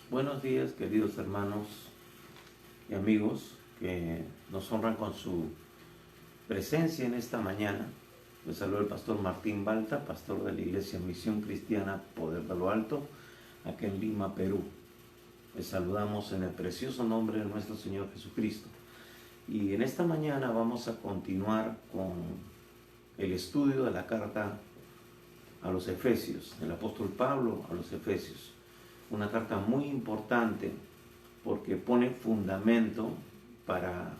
Buenos días, queridos hermanos y amigos que nos honran con su presencia en esta mañana. Les saluda el pastor Martín Balta, pastor de la Iglesia Misión Cristiana Poder de lo Alto, aquí en Lima, Perú. Les saludamos en el precioso nombre de nuestro Señor Jesucristo. Y en esta mañana vamos a continuar con el estudio de la carta a los Efesios, del apóstol Pablo a los Efesios. Una carta muy importante porque pone fundamento para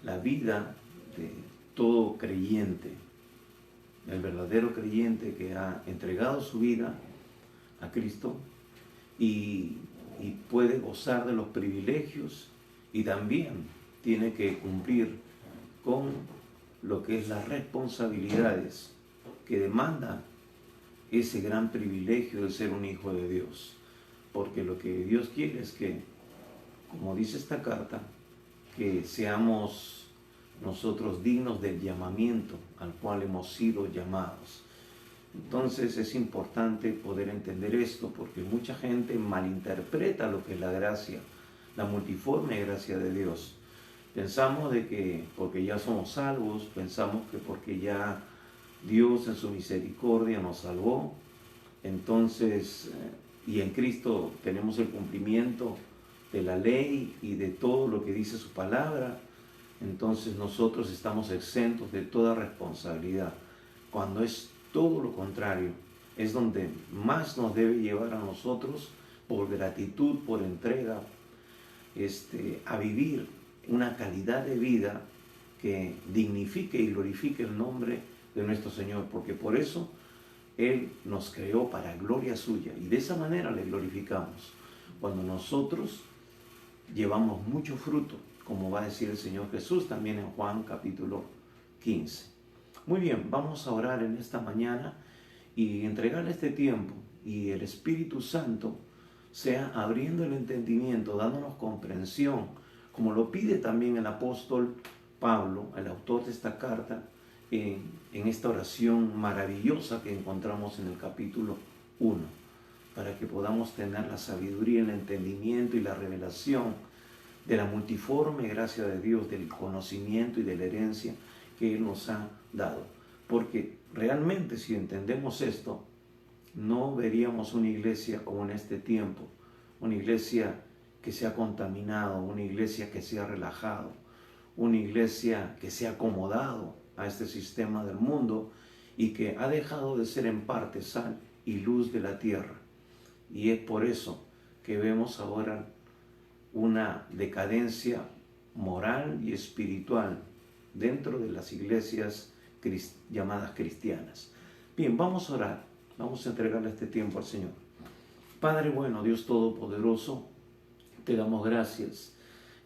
la vida de todo creyente, el verdadero creyente que ha entregado su vida a Cristo y puede gozar de los privilegios y también tiene que cumplir con lo que es las responsabilidades que demanda ese gran privilegio de ser un hijo de Dios. Porque lo que Dios quiere es que, como dice esta carta, que seamos nosotros dignos del llamamiento al cual hemos sido llamados. Entonces es importante poder entender esto, porque mucha gente malinterpreta lo que es la gracia, la multiforme gracia de Dios. Pensamos de que porque ya somos salvos, pensamos que porque ya Dios en su misericordia nos salvó, entonces, y en Cristo tenemos el cumplimiento de la ley y de todo lo que dice su palabra, entonces nosotros estamos exentos de toda responsabilidad, cuando es todo lo contrario. Es donde más nos debe llevar a nosotros, por gratitud, por entrega, a vivir una calidad de vida que dignifique y glorifique el nombre de nuestro Señor, porque por eso Él nos creó para gloria suya, y de esa manera le glorificamos, cuando nosotros llevamos mucho fruto, como va a decir el Señor Jesús también en Juan capítulo 15. Muy bien, vamos a orar en esta mañana y entregarle este tiempo, y el Espíritu Santo sea abriendo el entendimiento, dándonos comprensión, como lo pide también el apóstol Pablo, el autor de esta carta, en esta oración maravillosa que encontramos en el capítulo 1, para que podamos tener la sabiduría, el entendimiento y la revelación de la multiforme gracia de Dios, del conocimiento y de la herencia que Él nos ha dado. Porque realmente, si entendemos esto, no veríamos una iglesia como en este tiempo, una iglesia que se ha contaminado, una iglesia que se ha relajado, una iglesia que se ha acomodado a este sistema del mundo y que ha dejado de ser en parte sal y luz de la tierra. Y es por eso que vemos ahora una decadencia moral y espiritual dentro de las iglesias llamadas cristianas. Bien, vamos a orar, vamos a entregarle este tiempo al Señor. Padre bueno, Dios Todopoderoso, te damos gracias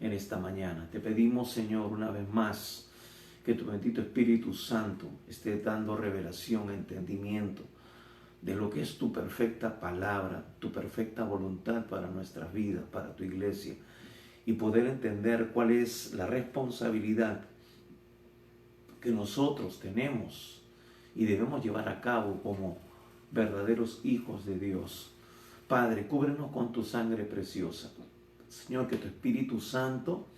en esta mañana. Te pedimos, Señor, una vez más, que tu bendito Espíritu Santo esté dando revelación, entendimiento de lo que es tu perfecta palabra, tu perfecta voluntad para nuestras vidas, para tu iglesia, y poder entender cuál es la responsabilidad que nosotros tenemos y debemos llevar a cabo como verdaderos hijos de Dios. Padre, cúbrenos con tu sangre preciosa. Señor, que tu Espíritu Santo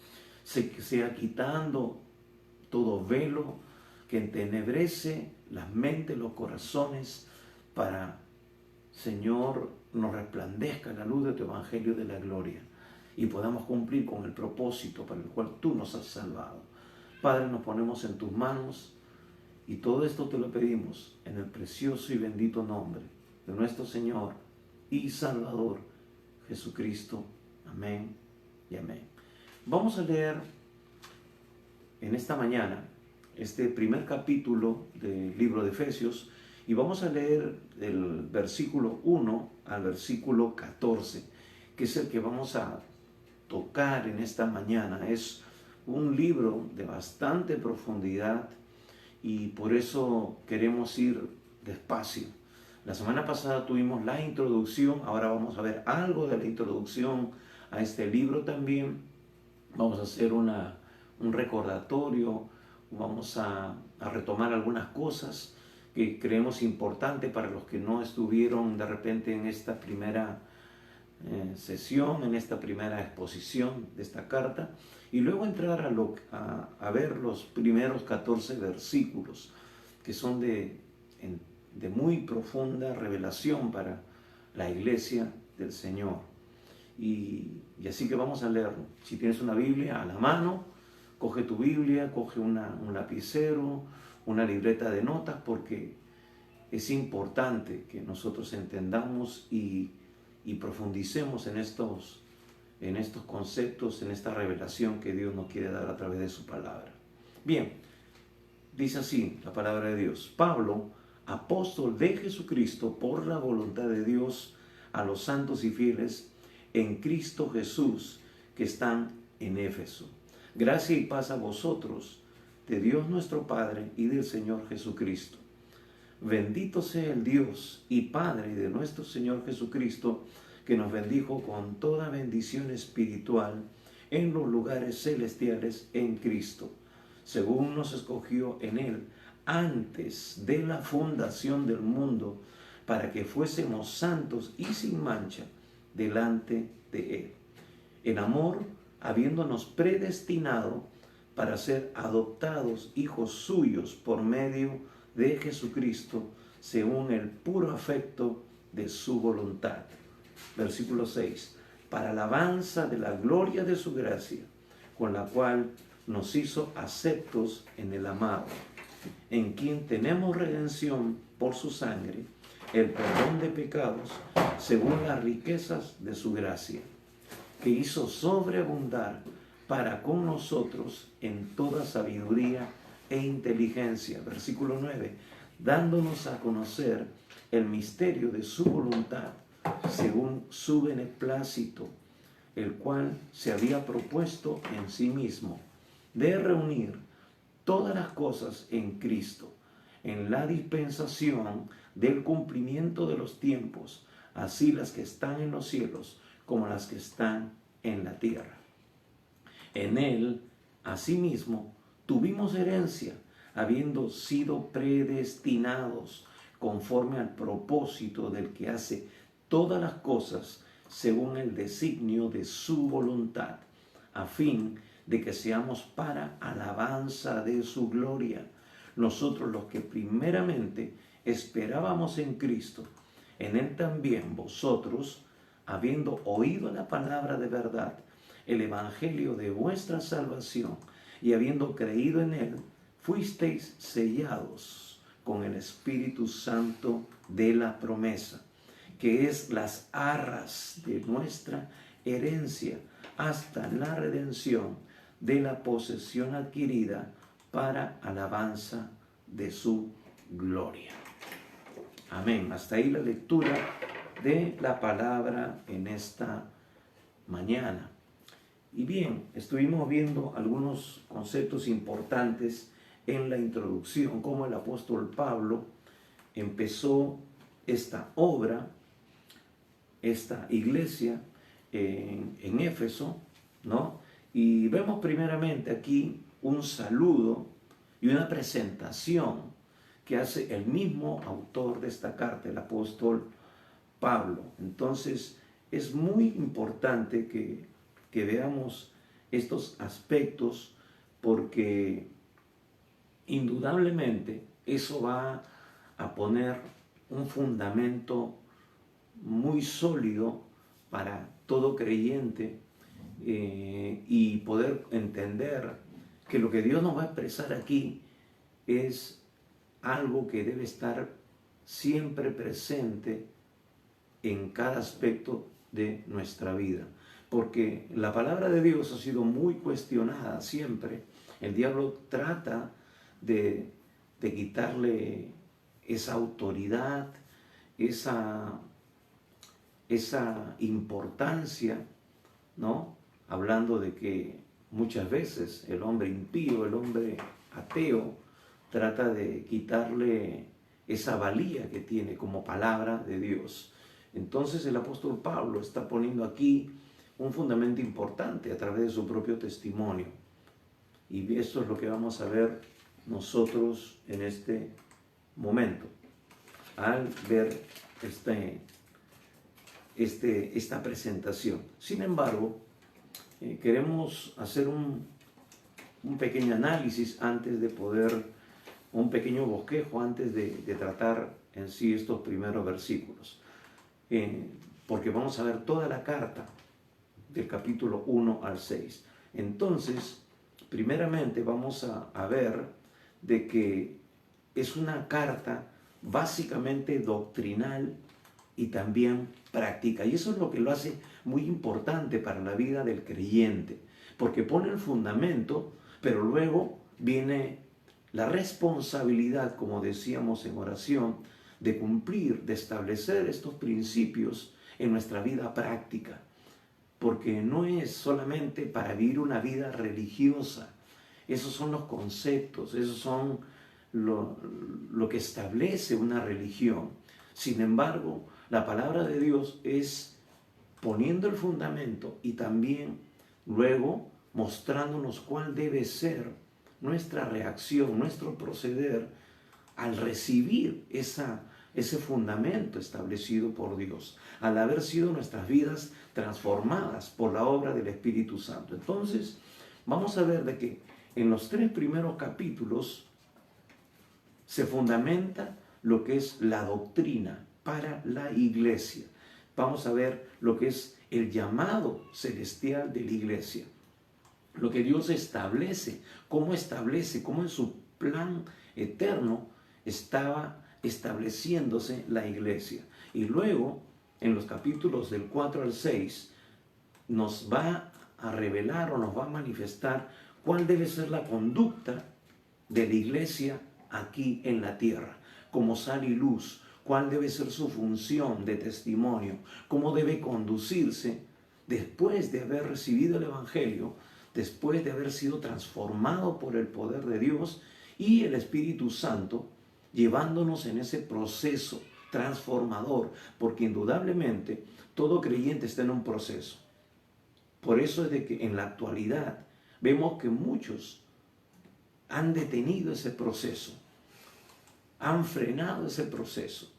sea quitando todo velo que entenebrece las mentes, los corazones, para, Señor, nos resplandezca la luz de tu Evangelio de la gloria y podamos cumplir con el propósito para el cual tú nos has salvado. Padre, nos ponemos en tus manos y todo esto te lo pedimos en el precioso y bendito nombre de nuestro Señor y Salvador Jesucristo. Amén y amén. Vamos a leer en esta mañana este primer capítulo del libro de Efesios y vamos a leer del versículo 1 al versículo 14, que es el que vamos a tocar en esta mañana. Es un libro de bastante profundidad y por eso queremos ir despacio. La semana pasada tuvimos la introducción, ahora vamos a ver algo de la introducción a este libro también. Vamos a hacer un recordatorio, vamos a retomar algunas cosas que creemos importantes para los que no estuvieron de repente en esta primera sesión, en esta primera exposición de esta carta, y luego entrar a ver los primeros 14 versículos, que son de muy profunda revelación para la iglesia del Señor. Y así que vamos a leerlo. Si tienes una Biblia a la mano, coge tu Biblia, coge un lapicero, una libreta de notas, porque es importante que nosotros entendamos y profundicemos en estos conceptos, en esta revelación que Dios nos quiere dar a través de su palabra. Bien, dice así la palabra de Dios: Pablo, apóstol de Jesucristo por la voluntad de Dios, a los santos y fieles en Cristo Jesús que están en Éfeso. Gracia y paz a vosotros, de Dios nuestro Padre y del Señor Jesucristo. Bendito sea el Dios y Padre de nuestro Señor Jesucristo, que nos bendijo con toda bendición espiritual en los lugares celestiales en Cristo, según nos escogió en Él antes de la fundación del mundo, para que fuésemos santos y sin mancha delante de Él. En amor, habiéndonos predestinado para ser adoptados hijos suyos por medio de Jesucristo, según el puro afecto de su voluntad. Versículo 6. Para alabanza de la gloria de su gracia, con la cual nos hizo aceptos en el amado, en quien tenemos redención por su sangre, el perdón de pecados, según las riquezas de su gracia, que hizo sobreabundar para con nosotros en toda sabiduría e inteligencia. Versículo 9. Dándonos a conocer el misterio de su voluntad, según su beneplácito, el cual se había propuesto en sí mismo, de reunir todas las cosas en Cristo, en la dispensación del cumplimiento de los tiempos, así las que están en los cielos como las que están en la tierra. En Él, asimismo, tuvimos herencia, habiendo sido predestinados conforme al propósito del que hace todas las cosas según el designio de su voluntad, a fin de que seamos para alabanza de su gloria, nosotros los que primeramente esperábamos en Cristo. En Él también vosotros, habiendo oído la palabra de verdad, el evangelio de vuestra salvación, y habiendo creído en Él, fuisteis sellados con el Espíritu Santo de la promesa, que es las arras de nuestra herencia, hasta la redención de la posesión adquirida para alabanza de su gloria. Amén. Hasta ahí la lectura de la palabra en esta mañana. Y bien, estuvimos viendo algunos conceptos importantes en la introducción, cómo el apóstol Pablo empezó esta obra, esta iglesia en Éfeso, ¿no? Y vemos primeramente aquí un saludo y una presentación que hace el mismo autor de esta carta, el apóstol Pablo. Entonces, es muy importante que veamos estos aspectos, porque indudablemente eso va a poner un fundamento muy sólido para todo creyente, y poder entender que lo que Dios nos va a expresar aquí es algo que debe estar siempre presente en cada aspecto de nuestra vida, porque la palabra de Dios ha sido muy cuestionada siempre. El diablo trata de quitarle esa autoridad, esa importancia, ¿no? Hablando de que muchas veces el hombre impío, el hombre ateo, trata de quitarle esa valía que tiene como palabra de Dios. Entonces el apóstol Pablo está poniendo aquí un fundamento importante a través de su propio testimonio. Y esto es lo que vamos a ver nosotros en este momento, al ver esta presentación. Sin embargo, queremos hacer un pequeño análisis antes de poder, un pequeño bosquejo antes de tratar en sí estos primeros versículos. Porque vamos a ver toda la carta del capítulo 1 al 6. Entonces, primeramente vamos a ver de que es una carta básicamente doctrinal y también práctica. Y eso es lo que lo hace muy importante para la vida del creyente, porque pone el fundamento, pero luego viene la responsabilidad, como decíamos en oración, de cumplir, de establecer estos principios en nuestra vida práctica, porque no es solamente para vivir una vida religiosa. Esos son los conceptos, esos son lo que establece una religión. Sin embargo, la palabra de Dios es poniendo el fundamento y también luego mostrándonos cuál debe ser nuestra reacción, nuestro proceder al recibir ese fundamento establecido por Dios, al haber sido nuestras vidas transformadas por la obra del Espíritu Santo. Entonces, vamos a ver de que en los 3 primeros capítulos se fundamenta lo que es la doctrina para la iglesia. Vamos a ver lo que es el llamado celestial de la iglesia, lo que Dios establece, cómo en su plan eterno estaba estableciéndose la iglesia. Y luego, en los capítulos del 4 al 6, nos va a revelar o nos va a manifestar cuál debe ser la conducta de la iglesia aquí en la tierra, como sal y luz, cuál debe ser su función de testimonio, cómo debe conducirse después de haber recibido el Evangelio, después de haber sido transformado por el poder de Dios y el Espíritu Santo, llevándonos en ese proceso transformador, porque indudablemente todo creyente está en un proceso. Por eso es de que en la actualidad vemos que muchos han detenido ese proceso, han frenado ese proceso.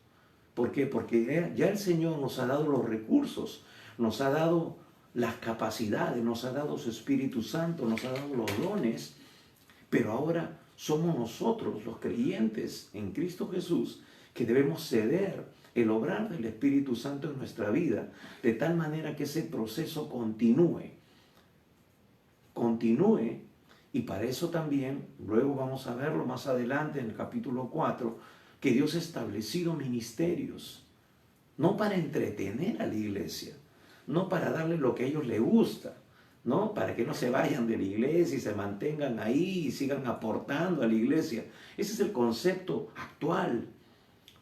¿Por qué? Porque ya el Señor nos ha dado los recursos, nos ha dado las capacidades, nos ha dado su Espíritu Santo, nos ha dado los dones, pero ahora somos nosotros, los creyentes en Cristo Jesús, que debemos ceder el obrar del Espíritu Santo en nuestra vida, de tal manera que ese proceso continúe. Y para eso también, luego vamos a verlo más adelante en el capítulo 4, que Dios ha establecido ministerios, no para entretener a la iglesia, no para darle lo que a ellos les gusta, ¿no? Para que no se vayan de la iglesia y se mantengan ahí y sigan aportando a la iglesia. Ese es el concepto actual,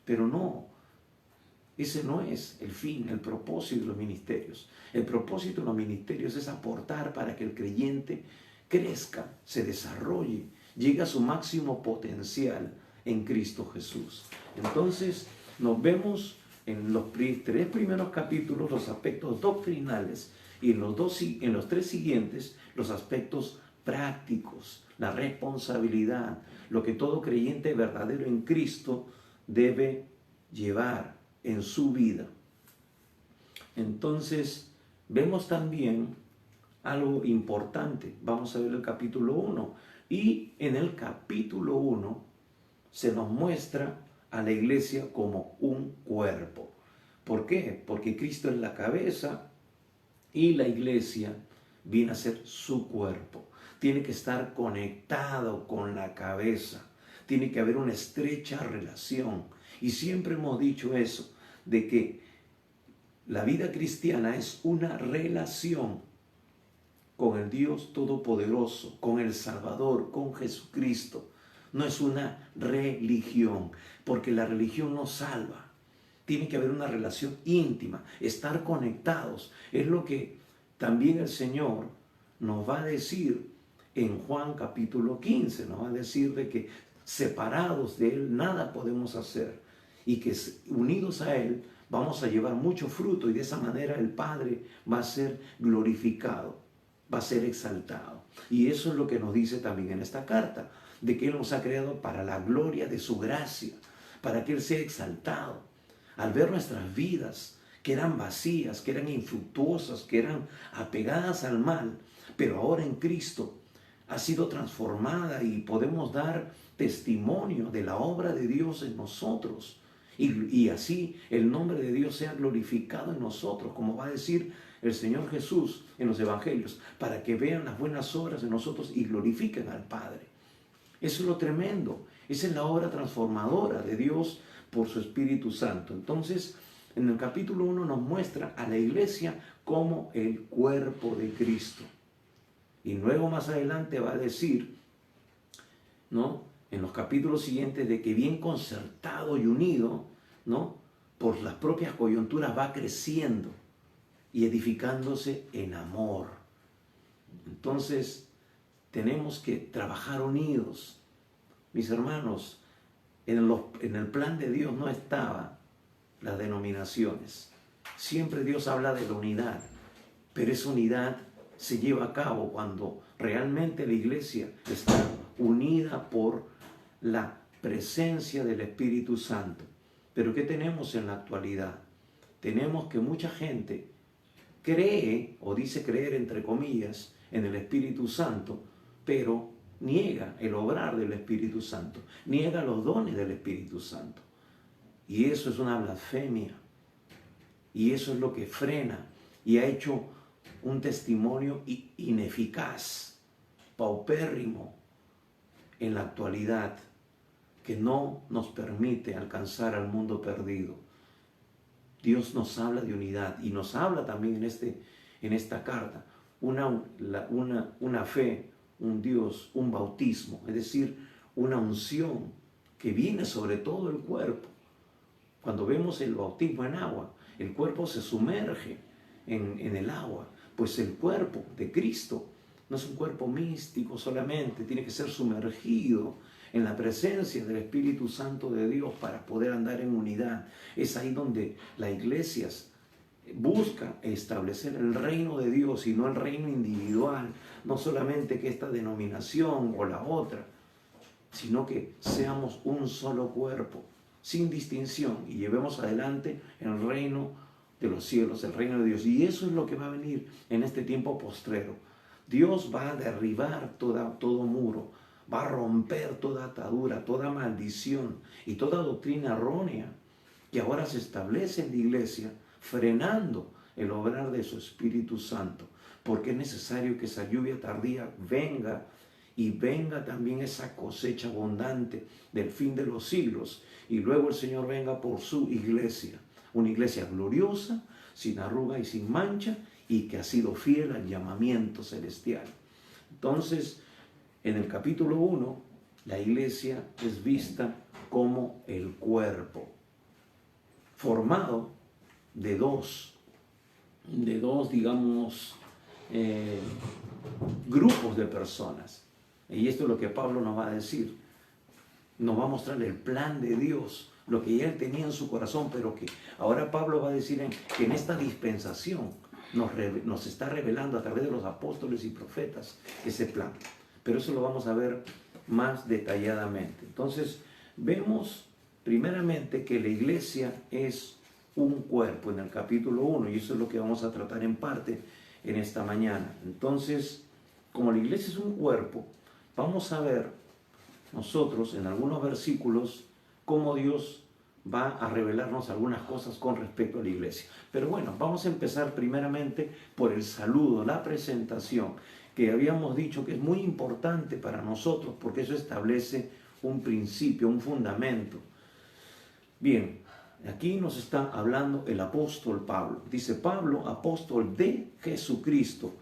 pero no, ese no es el fin, el propósito de los ministerios. El propósito de los ministerios es aportar para que el creyente crezca, se desarrolle, llegue a su máximo potencial en Cristo Jesús. Entonces, nos vemos en los 3 primeros capítulos los aspectos doctrinales y en los 3 siguientes los aspectos prácticos, la responsabilidad, lo que todo creyente verdadero en Cristo debe llevar en su vida. Entonces, vemos también algo importante. Vamos a ver el capítulo 1. Y en el capítulo 1 se nos muestra a la iglesia como un cuerpo. ¿Por qué? Porque Cristo es la cabeza y la iglesia viene a ser su cuerpo. Tiene que estar conectado con la cabeza. Tiene que haber una estrecha relación. Y siempre hemos dicho eso, de que la vida cristiana es una relación con el Dios Todopoderoso, con el Salvador, con Jesucristo. No es una religión, porque la religión no salva. Tiene que haber una relación íntima, estar conectados. Es lo que también el Señor nos va a decir en Juan capítulo 15. Nos va a decir de que separados de Él nada podemos hacer y que unidos a Él vamos a llevar mucho fruto y de esa manera el Padre va a ser glorificado, va a ser exaltado. Y eso es lo que nos dice también en esta carta, de que Él nos ha creado para la gloria de su gracia, para que Él sea exaltado. Al ver nuestras vidas que eran vacías, que eran infructuosas, que eran apegadas al mal, pero ahora en Cristo ha sido transformada y podemos dar testimonio de la obra de Dios en nosotros. Y así el nombre de Dios sea glorificado en nosotros, como va a decir el Señor Jesús en los evangelios, para que vean las buenas obras de nosotros y glorifiquen al Padre. Eso es lo tremendo. Esa es la obra transformadora de Dios por su Espíritu Santo. Entonces, en el capítulo 1 nos muestra a la iglesia como el cuerpo de Cristo. Y luego más adelante va a decir, ¿no?, en los capítulos siguientes, de que bien concertado y unido, ¿no?, por las propias coyunturas va creciendo y edificándose en amor. Entonces, tenemos que trabajar unidos. Mis hermanos, en el plan de Dios no estaban las denominaciones. Siempre Dios habla de la unidad, pero esa unidad se lleva a cabo cuando realmente la iglesia está unida por la presencia del Espíritu Santo. Pero ¿qué tenemos en la actualidad? Tenemos que mucha gente cree, o dice creer entre comillas, en el Espíritu Santo, pero niega el obrar del Espíritu Santo, niega los dones del Espíritu Santo. Y eso es una blasfemia. Y eso es lo que frena y ha hecho un testimonio ineficaz, paupérrimo en la actualidad, que no nos permite alcanzar al mundo perdido. Dios nos habla de unidad y nos habla también en esta carta una fe, un Dios, un bautismo, es decir, una unción que viene sobre todo el cuerpo. Cuando vemos el bautismo en agua, el cuerpo se sumerge en el agua, pues el cuerpo de Cristo no es un cuerpo místico solamente, tiene que ser sumergido en la presencia del Espíritu Santo de Dios para poder andar en unidad. Es ahí donde la iglesia busca establecer el reino de Dios y no el reino individual, no solamente que esta denominación o la otra, sino que seamos un solo cuerpo, sin distinción, y llevemos adelante el reino de los cielos, el reino de Dios. Y eso es lo que va a venir en este tiempo postrero. Dios va a derribar todo muro, va a romper toda atadura, toda maldición y toda doctrina errónea que ahora se establece en la iglesia, frenando el obrar de su Espíritu Santo, porque es necesario que esa lluvia tardía venga y venga también esa cosecha abundante del fin de los siglos, y luego el Señor venga por su iglesia, una iglesia gloriosa, sin arruga y sin mancha, y que ha sido fiel al llamamiento celestial. Entonces, en el capítulo 1, la iglesia es vista como el cuerpo, formado de dos, digamos, grupos de personas. Y esto es lo que Pablo nos va a decir. Nos va a mostrar el plan de Dios, lo que ya él tenía en su corazón, pero que ahora Pablo va a decir que en esta dispensación nos está revelando a través de los apóstoles y profetas ese plan. Pero eso lo vamos a ver más detalladamente. Entonces, vemos primeramente que la iglesia es un cuerpo en el capítulo 1, y eso es lo que vamos a tratar en parte en esta mañana. Entonces, como la iglesia es un cuerpo, vamos a ver nosotros en algunos versículos cómo Dios va a revelarnos algunas cosas con respecto a la iglesia. Pero bueno, vamos a empezar primeramente por el saludo, la presentación, que habíamos dicho que es muy importante para nosotros porque eso establece un principio, un fundamento. Bien, aquí nos está hablando el apóstol Pablo. Dice Pablo, apóstol de Jesucristo,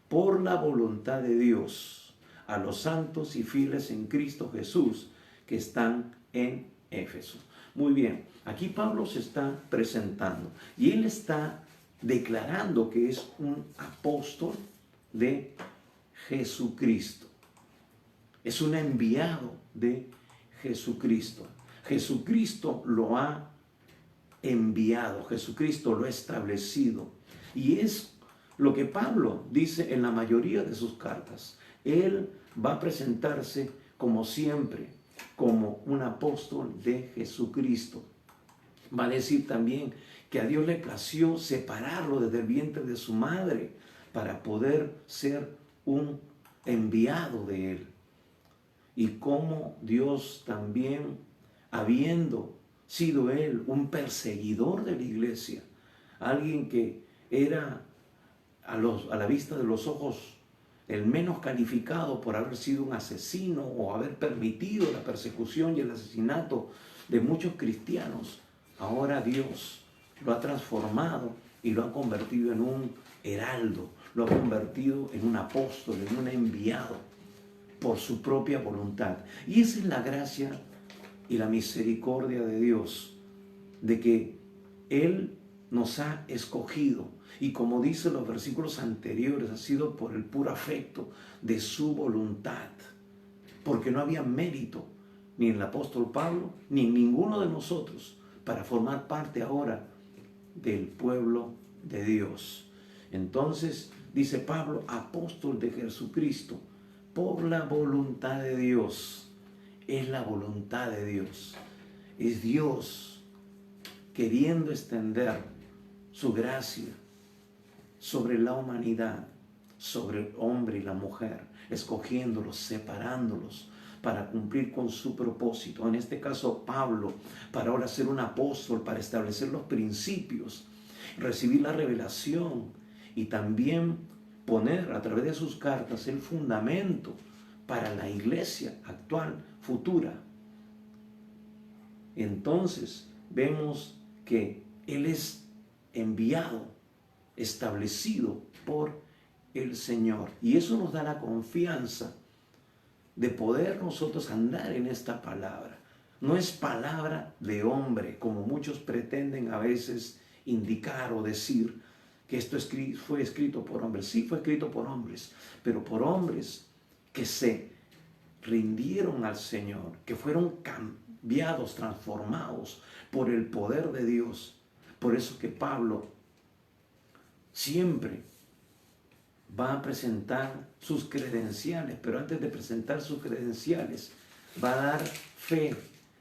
por la voluntad de Dios, a los santos y fieles en Cristo Jesús que están en Éfeso. Muy bien, aquí Pablo se está presentando y él está declarando que es un apóstol de Jesucristo. Es un enviado de Jesucristo. Jesucristo lo ha enviado, Jesucristo lo ha establecido. Y es lo que Pablo dice en la mayoría de sus cartas. Él va a presentarse como siempre, como un apóstol de Jesucristo. Va a decir también que a Dios le plació separarlo desde el vientre de su madre para poder ser un enviado de Él. Y cómo Dios también, habiendo sido Él un perseguidor de la iglesia, alguien que era a la vista de los ojos el menos calificado por haber sido un asesino o haber permitido la persecución y el asesinato de muchos cristianos, ahora Dios lo ha transformado y lo ha convertido en un heraldo, lo ha convertido en un apóstol, en un enviado por su propia voluntad. Y esa es la gracia y la misericordia de Dios, de que Él nos ha escogido, y como dicen los versículos anteriores, ha sido por el puro afecto de su voluntad, porque no había mérito ni en el apóstol Pablo ni en ninguno de nosotros para formar parte ahora del pueblo de Dios. Entonces dice Pablo, apóstol de Jesucristo por la voluntad de Dios. Es la voluntad de Dios, es Dios queriendo extender su gracia sobre la humanidad, sobre el hombre y la mujer, escogiéndolos, separándolos para cumplir con su propósito. En este caso Pablo, para ahora ser un apóstol, para establecer los principios, recibir la revelación y también poner a través de sus cartas el fundamento para la iglesia actual, futura. Entonces vemos que Él es enviado, establecido por el Señor. Y eso nos da la confianza de poder nosotros andar en esta palabra. No es palabra de hombre, como muchos pretenden a veces indicar o decir que esto fue escrito por hombres. Sí, fue escrito por hombres, pero por hombres que se rindieron al Señor, que fueron cambiados, transformados por el poder de Dios. Por eso que Pablo siempre va a presentar sus credenciales, pero antes de presentar sus credenciales, va a dar fe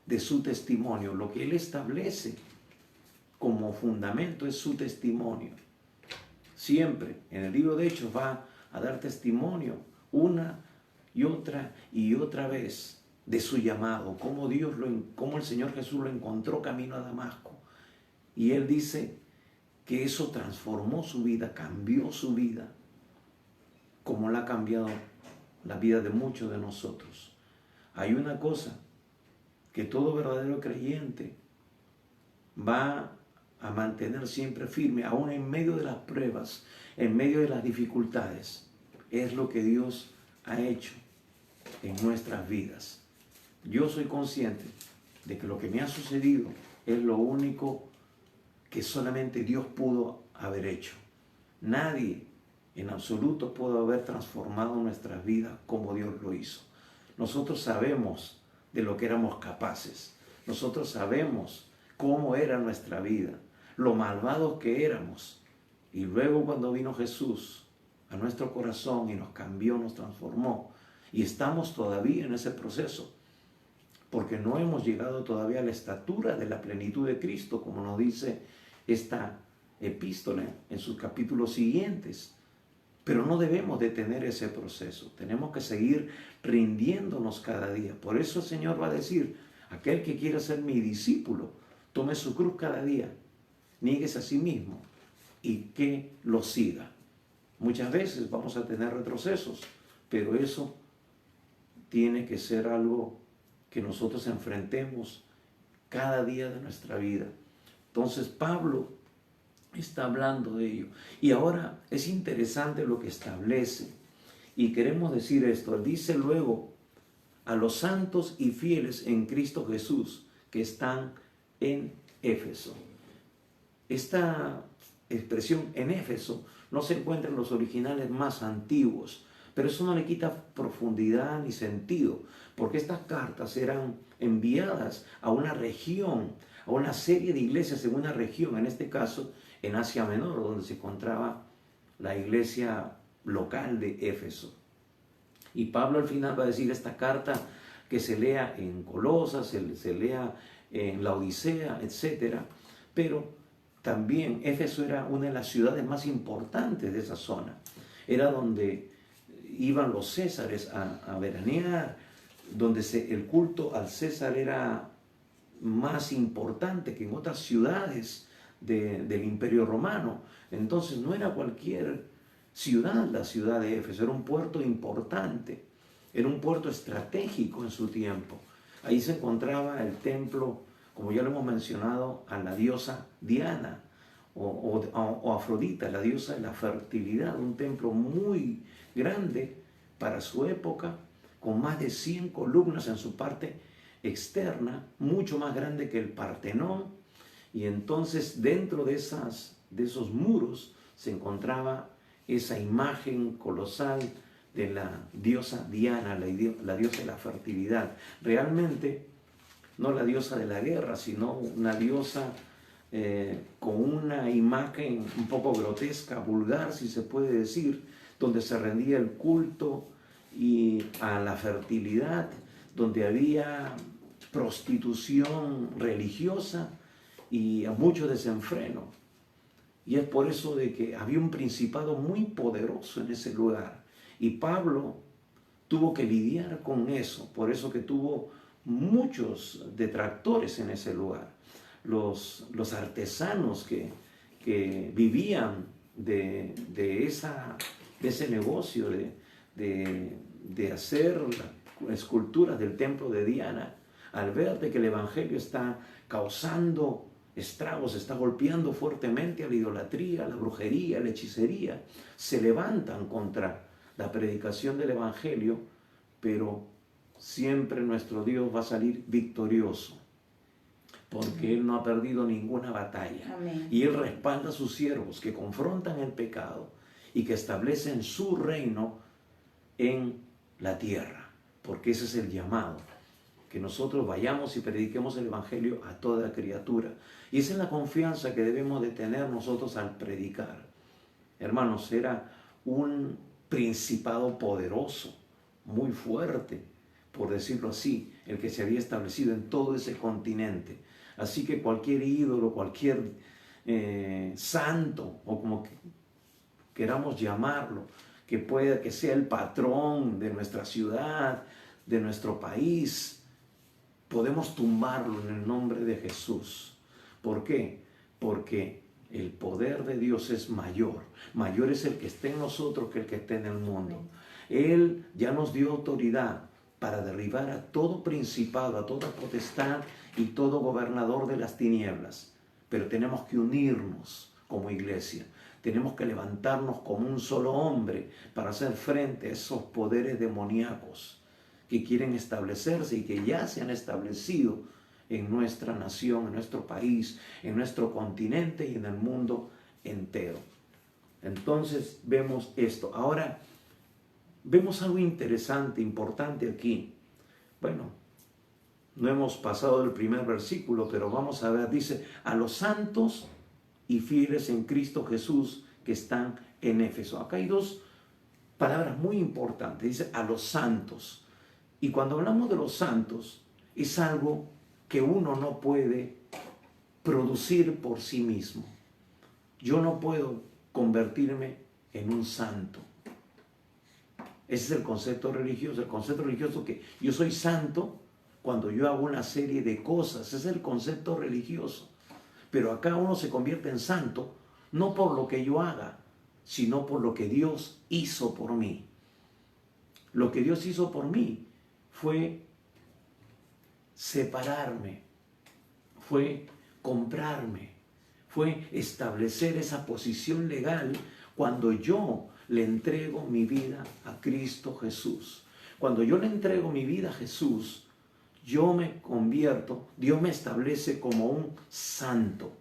de su testimonio. Lo que él establece como fundamento es su testimonio. Siempre en el libro de Hechos va a dar testimonio una y otra vez de su llamado, cómo cómo el Señor Jesús lo encontró camino a Damasco. Y él dice que eso transformó su vida, cambió su vida, como la ha cambiado la vida de muchos de nosotros. Hay una cosa que todo verdadero creyente va a mantener siempre firme, aún en medio de las pruebas, en medio de las dificultades, es lo que Dios ha hecho en nuestras vidas. Yo soy consciente de que lo que me ha sucedido es lo único que solamente Dios pudo haber hecho. Nadie en absoluto pudo haber transformado nuestras vidas como Dios lo hizo. Nosotros sabemos de lo que éramos capaces. Nosotros sabemos cómo era nuestra vida, lo malvados que éramos. Y luego cuando vino Jesús a nuestro corazón y nos cambió, nos transformó, y estamos todavía en ese proceso, porque no hemos llegado todavía a la estatura de la plenitud de Cristo, como nos dice esta epístola en sus capítulos siguientes. Pero no debemos detener ese proceso. Tenemos que seguir rindiéndonos cada día. Por eso el Señor va a decir, aquel que quiera ser mi discípulo, tome su cruz cada día, niéguese a sí mismo y que lo siga. Muchas veces vamos a tener retrocesos, pero eso tiene que ser algo que nosotros enfrentemos cada día de nuestra vida. Entonces Pablo está hablando de ello. Y ahora es interesante lo que establece. Y queremos decir esto. Dice luego a los santos y fieles en Cristo Jesús que están en Éfeso. Esta expresión en Éfeso no se encuentra en los originales más antiguos, pero eso no le quita profundidad ni sentido, porque estas cartas eran enviadas a una región, a una serie de iglesias en una región, en este caso en Asia Menor, donde se encontraba la iglesia local de Éfeso. Y Pablo al final va a decir esta carta que se lea en Colosas, se lea en la Odisea, etc. Pero también Éfeso era una de las ciudades más importantes de esa zona. Era donde iban los césares a veranear, donde el culto al César era más importante que en otras ciudades del Imperio Romano. Entonces no era cualquier ciudad la ciudad de Éfeso, era un puerto importante, era un puerto estratégico en su tiempo. Ahí se encontraba el templo, como ya lo hemos mencionado, a la diosa Diana o Afrodita, la diosa de la fertilidad, un templo muy grande para su época, con más de 100 columnas en su parte externa, mucho más grande que el Partenón. Y entonces dentro de esos muros se encontraba esa imagen colosal de la diosa Diana, la diosa de la fertilidad. Realmente no la diosa de la guerra, sino una diosa con una imagen un poco grotesca, vulgar, si se puede decir, donde se rendía el culto y a la fertilidad, donde había prostitución religiosa y a mucho desenfreno. Y es por eso de que había un principado muy poderoso en ese lugar. Y Pablo tuvo que lidiar con eso, por eso que tuvo muchos detractores en ese lugar. Los artesanos que vivían de ese negocio de hacer esculturas del templo de Diana, al ver de que el evangelio está causando estragos, está golpeando fuertemente a la idolatría, a la brujería, a la hechicería, se levantan contra la predicación del evangelio, pero siempre nuestro Dios va a salir victorioso, porque Él no ha perdido ninguna batalla. Amén. Y Él respalda a sus siervos que confrontan el pecado y que establecen su reino en la tierra, porque ese es el llamado, que nosotros vayamos y prediquemos el evangelio a toda criatura. Y esa es la confianza que debemos de tener nosotros al predicar. Hermanos, era un principado poderoso, muy fuerte, por decirlo así, el que se había establecido en todo ese continente. Así que cualquier ídolo, cualquier santo, o como queramos llamarlo, que pueda que sea el patrón de nuestra ciudad, de nuestro país, podemos tumbarlo en el nombre de Jesús. ¿Por qué? Porque el poder de Dios es mayor. Mayor es el que esté en nosotros que el que esté en el mundo. Él ya nos dio autoridad para derribar a todo principado, a toda potestad y todo gobernador de las tinieblas. Pero tenemos que unirnos como iglesia. Tenemos que levantarnos como un solo hombre para hacer frente a esos poderes demoníacos que quieren establecerse y que ya se han establecido en nuestra nación, en nuestro país, en nuestro continente y en el mundo entero. Entonces vemos esto. Ahora vemos algo interesante, importante aquí. Bueno, no hemos pasado el primer versículo, pero vamos a ver, dice, a los santos y fieles en Cristo Jesús que están en Éfeso. Acá hay dos palabras muy importantes. Dice, a los santos. Y cuando hablamos de los santos, es algo que uno no puede producir por sí mismo. Yo no puedo convertirme en un santo. Ese es el concepto religioso. El concepto religioso que yo soy santo cuando yo hago una serie de cosas. Ese es el concepto religioso. Pero acá uno se convierte en santo no por lo que yo haga, sino por lo que Dios hizo por mí. Lo que Dios hizo por mí fue separarme, fue comprarme, fue establecer esa posición legal cuando yo le entrego mi vida a Cristo Jesús. Cuando yo le entrego mi vida a Jesús, yo me convierto, Dios me establece como un santo,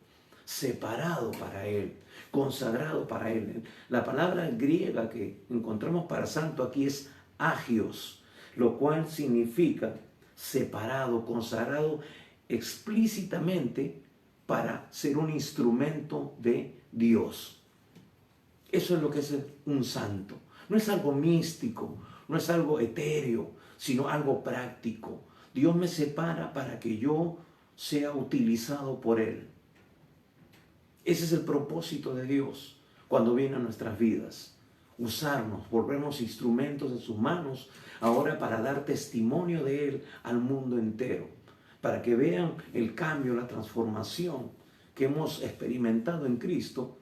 separado para Él, consagrado para Él. La palabra griega que encontramos para santo aquí es agios, lo cual significa separado, consagrado explícitamente para ser un instrumento de Dios. Eso es lo que es un santo. No es algo místico, no es algo etéreo, sino algo práctico. Dios me separa para que yo sea utilizado por Él. Ese es el propósito de Dios cuando viene a nuestras vidas. Usarnos, volvernos instrumentos en sus manos, ahora para dar testimonio de Él al mundo entero, para que vean el cambio, la transformación que hemos experimentado en Cristo,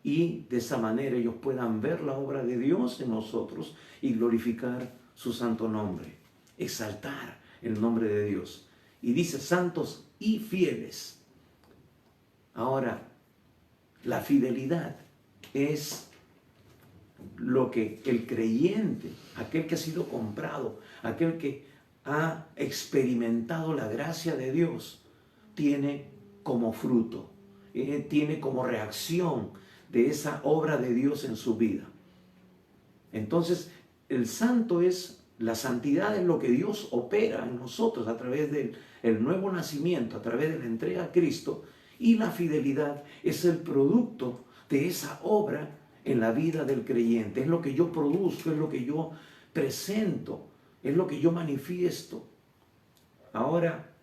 y de esa manera ellos puedan ver la obra de Dios en nosotros y glorificar su santo nombre, exaltar el nombre de Dios. Y dice santos y fieles. Ahora, la fidelidad es lo que el creyente, aquel que ha sido comprado, aquel que ha experimentado la gracia de Dios, tiene como fruto, tiene como reacción de esa obra de Dios en su vida. Entonces, el santo es, la santidad es lo que Dios opera en nosotros a través del nuevo nacimiento, a través de la entrega a Cristo, y la fidelidad es el producto de esa obra en la vida del creyente. Es lo que yo produzco, es lo que yo presento, es lo que yo manifiesto. Ahora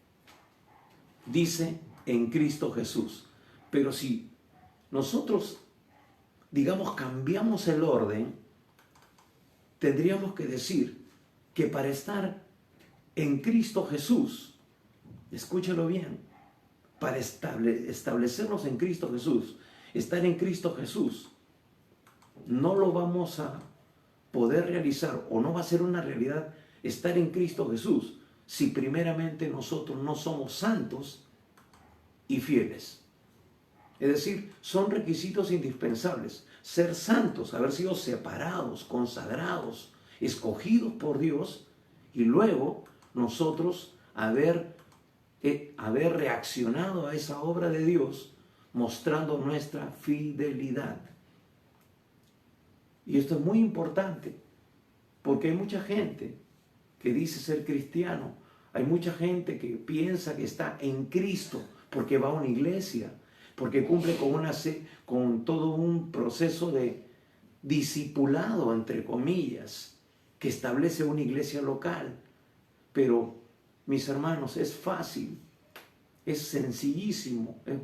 dice en Cristo Jesús. Pero si nosotros, digamos, cambiamos el orden, tendríamos que decir que para estar en Cristo Jesús, escúchelo bien, para establecernos en Cristo Jesús, estar en Cristo Jesús, no lo vamos a poder realizar, o no va a ser una realidad estar en Cristo Jesús, si primeramente nosotros no somos santos y fieles. Es decir, son requisitos indispensables. Ser santos, haber sido separados, consagrados, escogidos por Dios, y luego nosotros haber reaccionado a esa obra de Dios, mostrando nuestra fidelidad. Y esto es muy importante, porque hay mucha gente que dice ser cristiano, hay mucha gente que piensa que está en Cristo porque va a una iglesia, porque cumple con todo un proceso de discipulado, entre comillas, que establece una iglesia local. Pero, mis hermanos, es fácil, es sencillísimo, es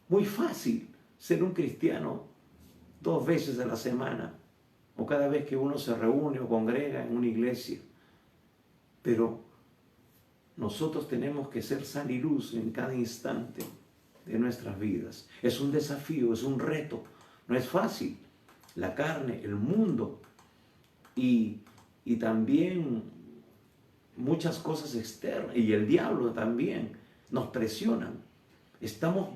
muy fácil ser un cristiano 2 veces a la semana, o cada vez que uno se reúne o congrega en una iglesia. Pero nosotros tenemos que ser sal y luz en cada instante de nuestras vidas. Es un desafío, es un reto, no es fácil. La carne, el mundo y también muchas cosas externas, y el diablo también nos presionan. Estamos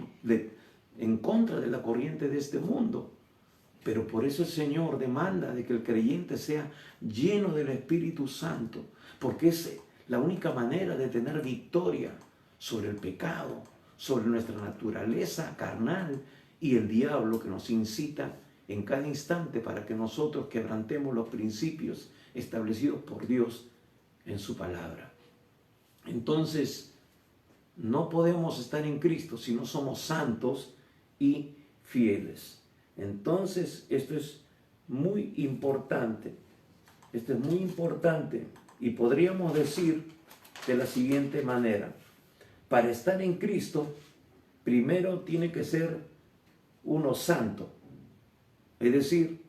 en contra de la corriente de este mundo, pero por eso el Señor demanda de que el creyente sea lleno del Espíritu Santo, porque es la única manera de tener victoria sobre el pecado, sobre nuestra naturaleza carnal y el diablo que nos incita en cada instante para que nosotros quebrantemos los principios establecidos por Dios en su palabra. Entonces, no podemos estar en Cristo si no somos santos y fieles. Entonces, esto es muy importante. Esto es muy importante. Y podríamos decir de la siguiente manera: para estar en Cristo, primero tiene que ser uno santo, es decir,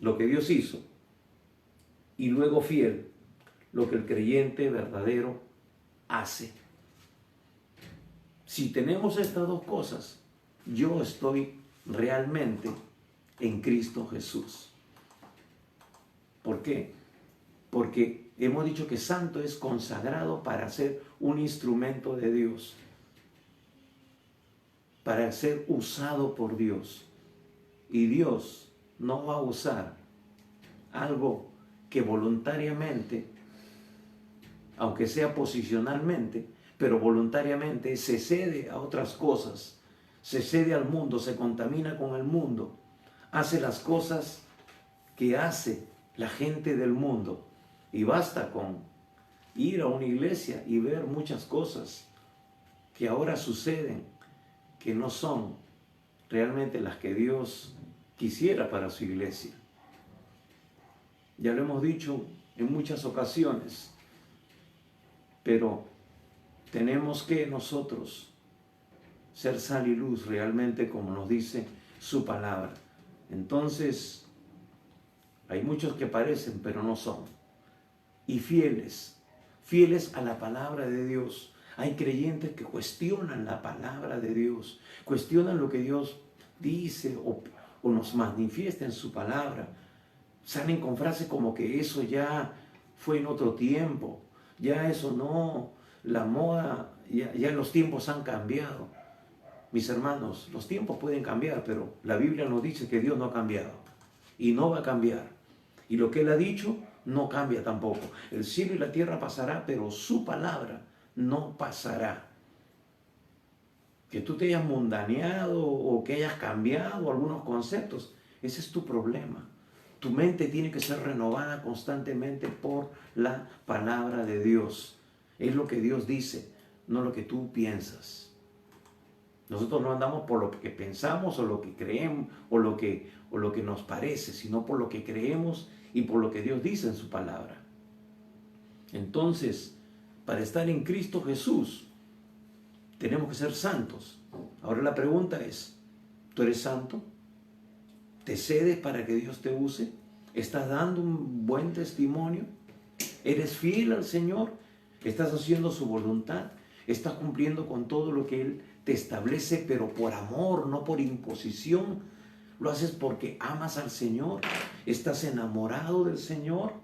lo que Dios hizo, y luego fiel, lo que el creyente verdadero hace. Si tenemos estas dos cosas, yo estoy realmente en Cristo Jesús. ¿Por qué? Porque hemos dicho que santo es consagrado para ser un instrumento de Dios, para ser usado por Dios. Y Dios no va a usar algo que voluntariamente, aunque sea posicionalmente, pero voluntariamente se cede a otras cosas, se cede al mundo, se contamina con el mundo, hace las cosas que hace la gente del mundo. Y basta con ir a una iglesia y ver muchas cosas que ahora suceden, que no son realmente las que Dios quisiera para su iglesia. Ya lo hemos dicho en muchas ocasiones, pero tenemos que nosotros ser sal y luz realmente como nos dice su palabra. Entonces, hay muchos que parecen, pero no son. Y fieles a la palabra de Dios. Hay creyentes que cuestionan la palabra de Dios, cuestionan lo que Dios dice o nos manifiesta en su palabra. Salen con frases como que eso ya fue en otro tiempo, ya eso no, la moda, ya los tiempos han cambiado. Mis hermanos, los tiempos pueden cambiar, pero la Biblia nos dice que Dios no ha cambiado y no va a cambiar. Y lo que Él ha dicho no cambia tampoco. El cielo y la tierra pasará, pero su palabra no pasará. Que tú te hayas mundaneado o que hayas cambiado algunos conceptos, ese es tu problema. Tu mente tiene que ser renovada constantemente por la palabra de Dios. Es lo que Dios dice, no lo que tú piensas. Nosotros no andamos por lo que pensamos o lo que creemos o lo que nos parece, sino por lo que creemos y por lo que Dios dice en su palabra. Entonces, para estar en Cristo Jesús, tenemos que ser santos. Ahora la pregunta es, ¿tú eres santo? ¿Te cedes para que Dios te use? ¿Estás dando un buen testimonio? ¿Eres fiel al Señor? ¿Estás haciendo su voluntad? ¿Estás cumpliendo con todo lo que Él te establece, pero por amor, no por imposición? ¿Lo haces porque amas al Señor? ¿Estás enamorado del Señor?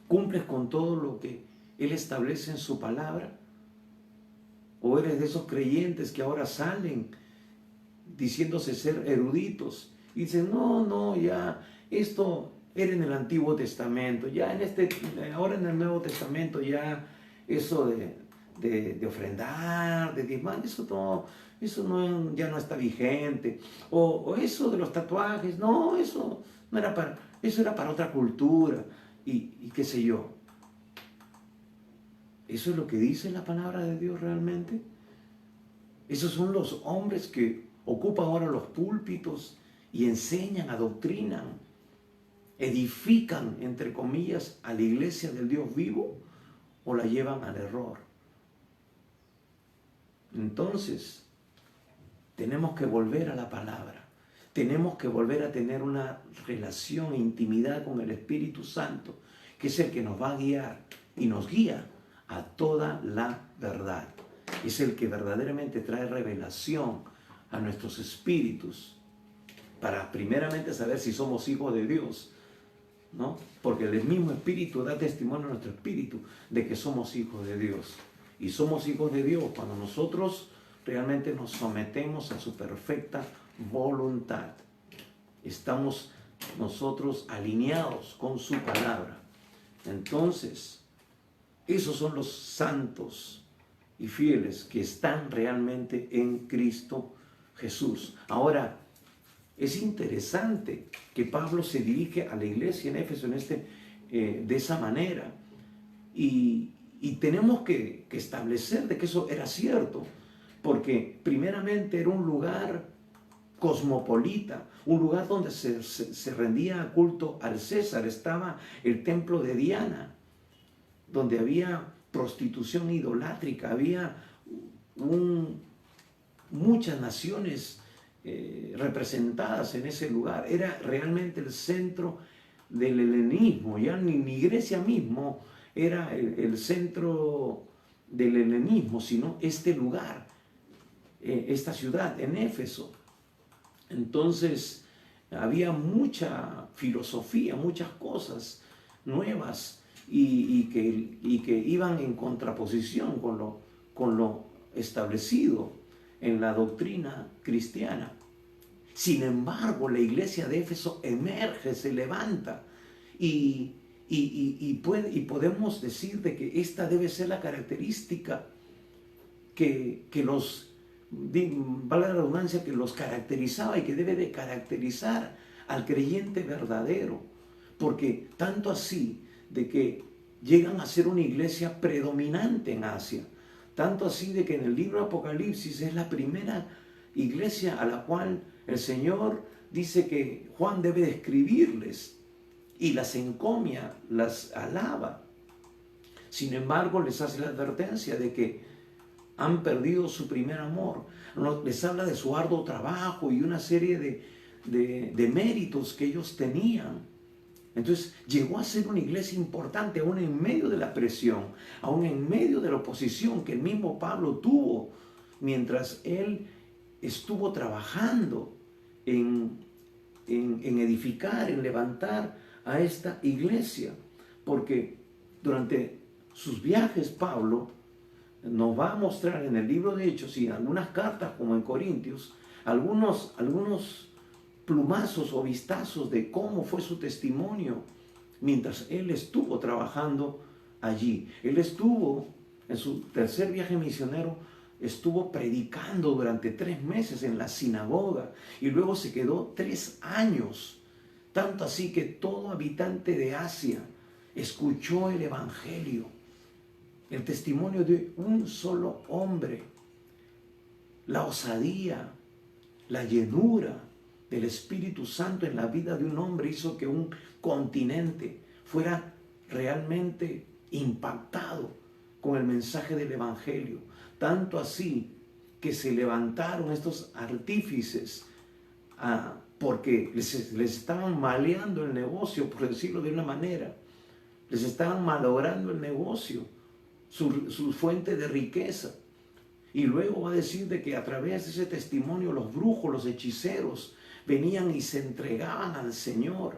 ¿Cumples con todo lo que Él establece en su palabra? ¿O eres de esos creyentes que ahora salen diciéndose ser eruditos y dicen, no, ya esto era en el Antiguo Testamento, ya ahora en el Nuevo Testamento ya eso de ofrendar, de diezmar, ya no está vigente, o eso de los tatuajes, no, eso no era eso era para otra cultura, y qué sé yo. ¿Eso es lo que dice la palabra de Dios realmente? Esos son los hombres que ocupan ahora los púlpitos y enseñan, adoctrinan, edifican, entre comillas, a la iglesia del Dios vivo, o la llevan al error. Entonces, tenemos que volver a la palabra. Tenemos que volver a tener una relación e intimidad con el Espíritu Santo, que es el que nos va a guiar y nos guía a toda la verdad. Es el que verdaderamente trae revelación a nuestros espíritus para primeramente saber si somos hijos de Dios, ¿no? Porque el mismo Espíritu da testimonio a nuestro espíritu de que somos hijos de Dios. Y somos hijos de Dios cuando nosotros realmente nos sometemos a su perfecta voluntad. Estamos nosotros alineados con su palabra. Entonces, esos son los santos y fieles que están realmente en Cristo Jesús. Ahora, es interesante que Pablo se dirige a la iglesia en Éfeso de esa manera. Y tenemos que establecer de que eso era cierto, porque primeramente era un lugar cosmopolita, un lugar donde se rendía culto al César. Estaba el templo de Diana, donde había prostitución idolátrica, había muchas naciones representadas en ese lugar. Era realmente el centro del helenismo. Ya ni Grecia mismo era el centro del helenismo, sino este lugar, esta ciudad en Éfeso. Entonces había mucha filosofía, muchas cosas nuevas y que iban en contraposición con lo establecido en la doctrina cristiana. Sin embargo, la iglesia de Éfeso emerge, se levanta y podemos decir de que esta debe ser la característica que valga la redundancia, que los caracterizaba y que debe de caracterizar al creyente verdadero, porque tanto así de que llegan a ser una iglesia predominante en Asia, tanto así de que en el libro de Apocalipsis es la primera iglesia a la cual el Señor dice que Juan debe de escribirles y las encomia, las alaba. Sin embargo, les hace la advertencia de que han perdido su primer amor. Les habla de su arduo trabajo y una serie de méritos que ellos tenían. Entonces llegó a ser una iglesia importante, aún en medio de la presión, aún en medio de la oposición que el mismo Pablo tuvo mientras él estuvo trabajando en edificar, en levantar a esta iglesia. Porque durante sus viajes Pablo nos va a mostrar en el libro de Hechos y en algunas cartas como en Corintios algunos plumazos o vistazos de cómo fue su testimonio mientras él estuvo trabajando allí. Él estuvo en su tercer viaje misionero, estuvo predicando durante 3 meses en la sinagoga y luego se quedó 3 años, tanto así que todo habitante de Asia escuchó el evangelio, el testimonio de un solo hombre, la osadía, la llenura del Espíritu Santo en la vida de un hombre hizo que un continente fuera realmente impactado con el mensaje del evangelio. Tanto así que se levantaron estos artífices porque les estaban maleando el negocio, por decirlo de una manera. Les estaban malogrando el negocio, su fuente de riqueza. Y luego va a decir de que a través de ese testimonio los brujos, los hechiceros, venían y se entregaban al Señor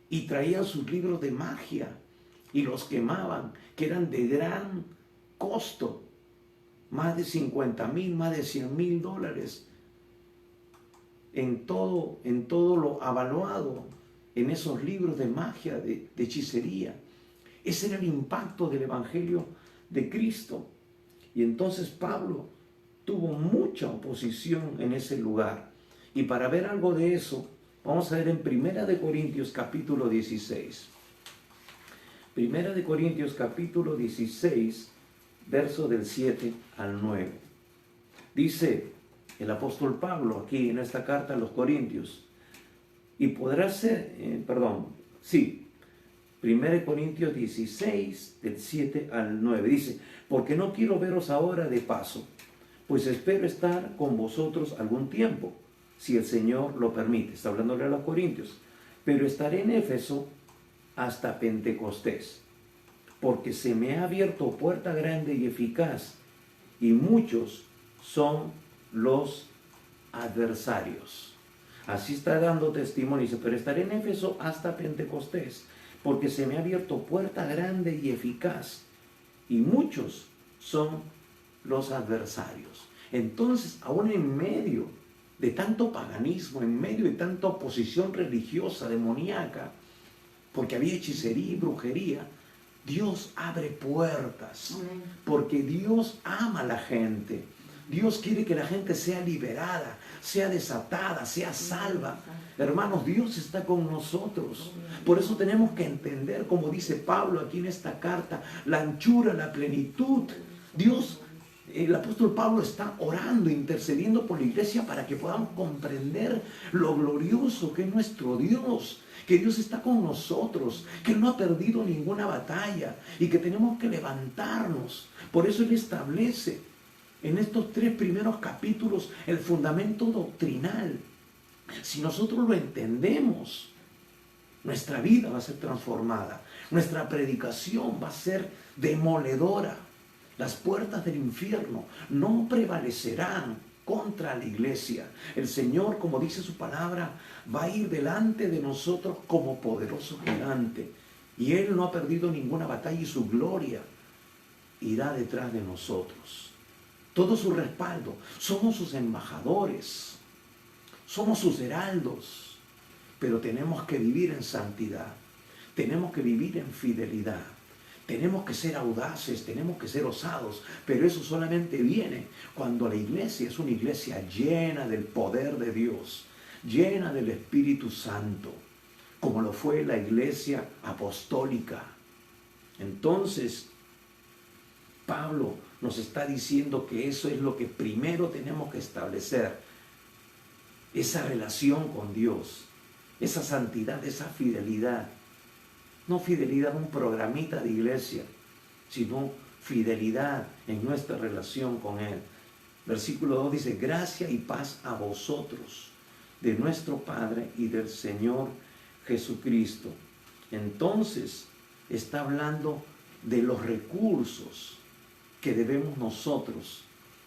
y traían sus libros de magia y los quemaban, que eran de gran costo, más de 50,000, más de $100,000 en todo lo avaluado en esos libros de magia, de hechicería. Ese era el impacto del Evangelio de Cristo. Y entonces Pablo tuvo mucha oposición en ese lugar. Y para ver algo de eso, vamos a ver en 1 Corintios capítulo 16. 1 Corintios capítulo 16, verso del 7 al 9. Dice el apóstol Pablo aquí en esta carta a los Corintios, y podrá ser, 1 Corintios 16, del 7 al 9, dice: porque no quiero veros ahora de paso, pues espero estar con vosotros algún tiempo, si el Señor lo permite. Está hablándole a los Corintios. Pero estaré en Éfeso hasta Pentecostés, porque se me ha abierto puerta grande y eficaz, y muchos son los adversarios. Así está dando testimonio. Dice: pero estaré en Éfeso hasta Pentecostés, porque se me ha abierto puerta grande y eficaz, y muchos son los adversarios. Entonces, aún en medio de tanto paganismo, en medio de tanta oposición religiosa, demoníaca, porque había hechicería y brujería, Dios abre puertas, porque Dios ama a la gente. Dios quiere que la gente sea liberada, sea desatada, sea salva. Hermanos, Dios está con nosotros. Por eso tenemos que entender, como dice Pablo aquí en esta carta, la anchura, la plenitud. Dios, el apóstol Pablo está orando, intercediendo por la iglesia para que podamos comprender lo glorioso que es nuestro Dios, que Dios está con nosotros, que Él no ha perdido ninguna batalla y que tenemos que levantarnos. Por eso Él establece en estos 3 primeros capítulos el fundamento doctrinal. Si nosotros lo entendemos, nuestra vida va a ser transformada, nuestra predicación va a ser demoledora. Las puertas del infierno no prevalecerán contra la iglesia. El Señor, como dice su palabra, va a ir delante de nosotros como poderoso gigante. Y Él no ha perdido ninguna batalla y su gloria irá detrás de nosotros. Todo su respaldo. Somos sus embajadores. Somos sus heraldos. Pero tenemos que vivir en santidad. Tenemos que vivir en fidelidad. Tenemos que ser audaces, tenemos que ser osados, pero eso solamente viene cuando la iglesia es una iglesia llena del poder de Dios, llena del Espíritu Santo, como lo fue la iglesia apostólica. Entonces, Pablo nos está diciendo que eso es lo que primero tenemos que establecer, esa relación con Dios, esa santidad, esa fidelidad. No fidelidad a un programita de iglesia, sino fidelidad en nuestra relación con Él. Versículo 2 dice, gracia y paz a vosotros, de nuestro Padre y del Señor Jesucristo. Entonces, está hablando de los recursos que debemos nosotros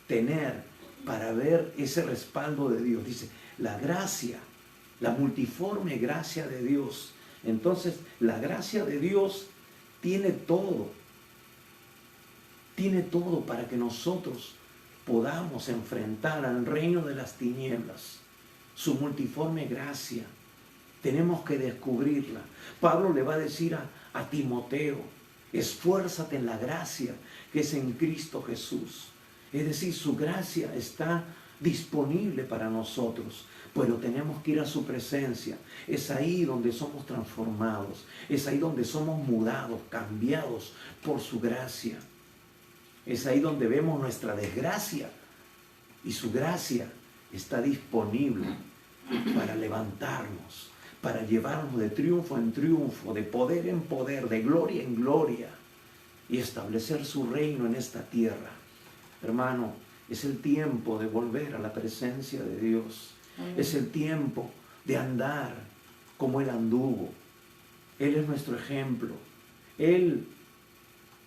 tener para ver ese respaldo de Dios. Dice, la gracia, la multiforme gracia de Dios. Entonces, la gracia de Dios tiene todo para que nosotros podamos enfrentar al reino de las tinieblas. Su multiforme gracia, tenemos que descubrirla. Pablo le va a decir a Timoteo, esfuérzate en la gracia que es en Cristo Jesús. Es decir, su gracia está disponible para nosotros, pero tenemos que ir a su presencia. Es ahí donde somos transformados, es ahí donde somos mudados, cambiados por su gracia. Es ahí donde vemos nuestra desgracia y su gracia está disponible para levantarnos, para llevarnos de triunfo en triunfo, de poder en poder, de gloria en gloria y establecer su reino en esta tierra. Hermano, es el tiempo de volver a la presencia de Dios. Amén. Es el tiempo de andar como Él anduvo. Él es nuestro ejemplo. Él,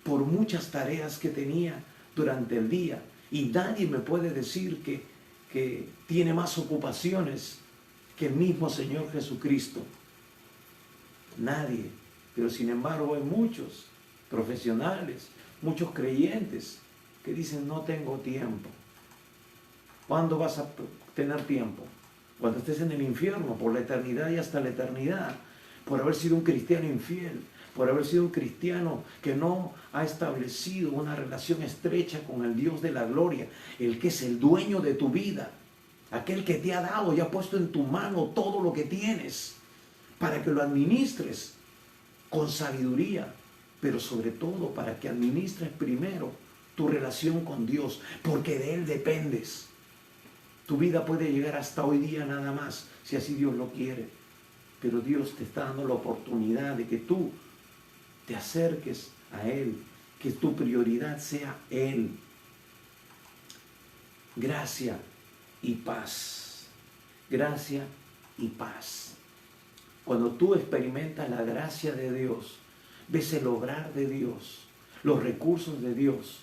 por muchas tareas que tenía durante el día, y nadie me puede decir que tiene más ocupaciones que el mismo Señor Jesucristo. Nadie. Pero sin embargo hay muchos profesionales, muchos creyentes que dicen, no tengo tiempo. ¿Cuándo vas a tener tiempo? Cuando estés en el infierno, por la eternidad y hasta la eternidad, por haber sido un cristiano infiel, por haber sido un cristiano que no ha establecido una relación estrecha con el Dios de la gloria, el que es el dueño de tu vida, aquel que te ha dado y ha puesto en tu mano todo lo que tienes, para que lo administres con sabiduría, pero sobre todo para que administres primero tu relación con Dios, porque de Él dependes. Tu vida puede llegar hasta hoy día nada más, si así Dios lo quiere, pero Dios te está dando la oportunidad de que tú te acerques a Él, que tu prioridad sea Él. Gracia y paz. Gracia y paz. Cuando tú experimentas la gracia de Dios, ves el obrar de Dios, los recursos de Dios,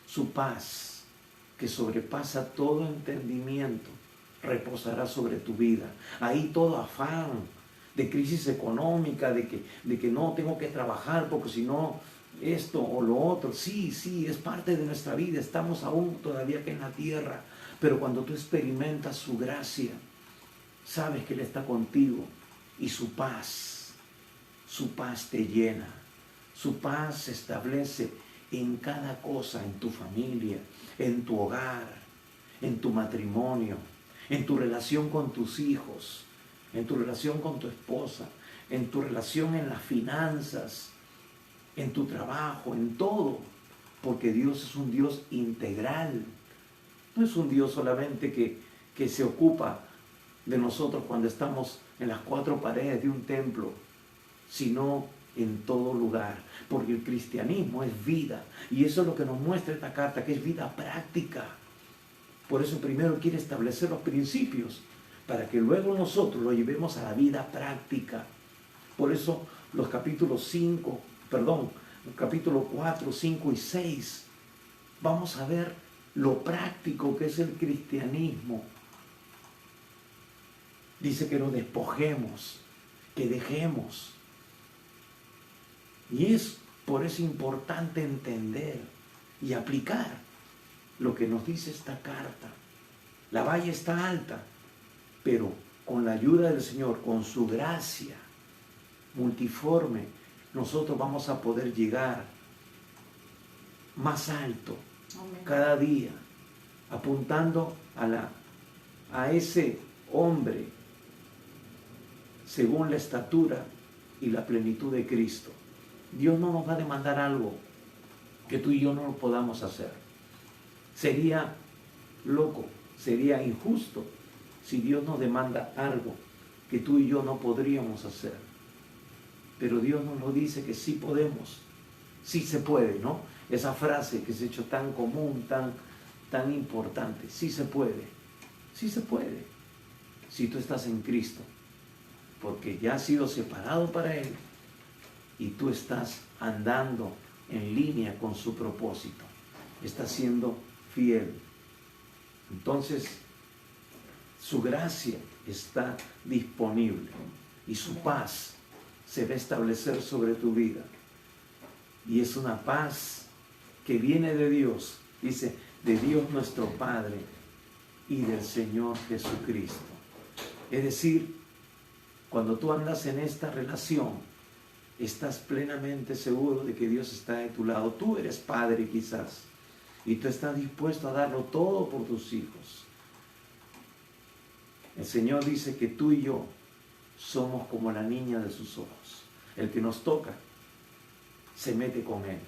su paz, que sobrepasa todo entendimiento, reposará sobre tu vida. Ahí todo afán de crisis económica, de que no tengo que trabajar porque si no esto o lo otro, sí, es parte de nuestra vida, estamos aún todavía aquí en la tierra, pero cuando tú experimentas su gracia, sabes que Él está contigo y su paz te llena, su paz se establece en cada cosa, en tu familia, en tu hogar, en tu matrimonio, en tu relación con tus hijos, en tu relación con tu esposa, en tu relación en las finanzas, en tu trabajo, en todo, porque Dios es un Dios integral. No es un Dios solamente que se ocupa de nosotros cuando estamos en las cuatro paredes de un templo, sino en todo lugar, porque el cristianismo es vida, y eso es lo que nos muestra esta carta, que es vida práctica. Por eso primero quiere establecer los principios, para que luego nosotros lo llevemos a la vida práctica. Por eso los capítulos 4, 5 y 6, vamos a ver lo práctico que es el cristianismo. Dice que nos despojemos, que dejemos. Y es por eso importante entender y aplicar lo que nos dice esta carta. La valla está alta, pero con la ayuda del Señor, con su gracia multiforme, nosotros vamos a poder llegar más alto. Amén. Cada día, apuntando a ese hombre según la estatura y la plenitud de Cristo. Dios no nos va a demandar algo que tú y yo no lo podamos hacer. Sería loco, sería injusto si Dios nos demanda algo que tú y yo no podríamos hacer. Pero Dios nos lo dice que sí podemos, sí se puede, ¿no? esa frase que se ha hecho tan común, tan importante. Sí se puede, sí se puede, si tú estás en Cristo, porque ya has sido separado para Él y tú estás andando en línea con su propósito, estás siendo fiel. Entonces, su gracia está disponible y su paz se va a establecer sobre tu vida. Y es una paz que viene de Dios, dice, de Dios nuestro Padre y del Señor Jesucristo. Es decir, cuando tú andas en esta relación, estás plenamente seguro de que Dios está de tu lado. Tú eres padre quizás, y tú estás dispuesto a darlo todo por tus hijos. El Señor dice que tú y yo somos como la niña de sus ojos. El que nos toca se mete con Él.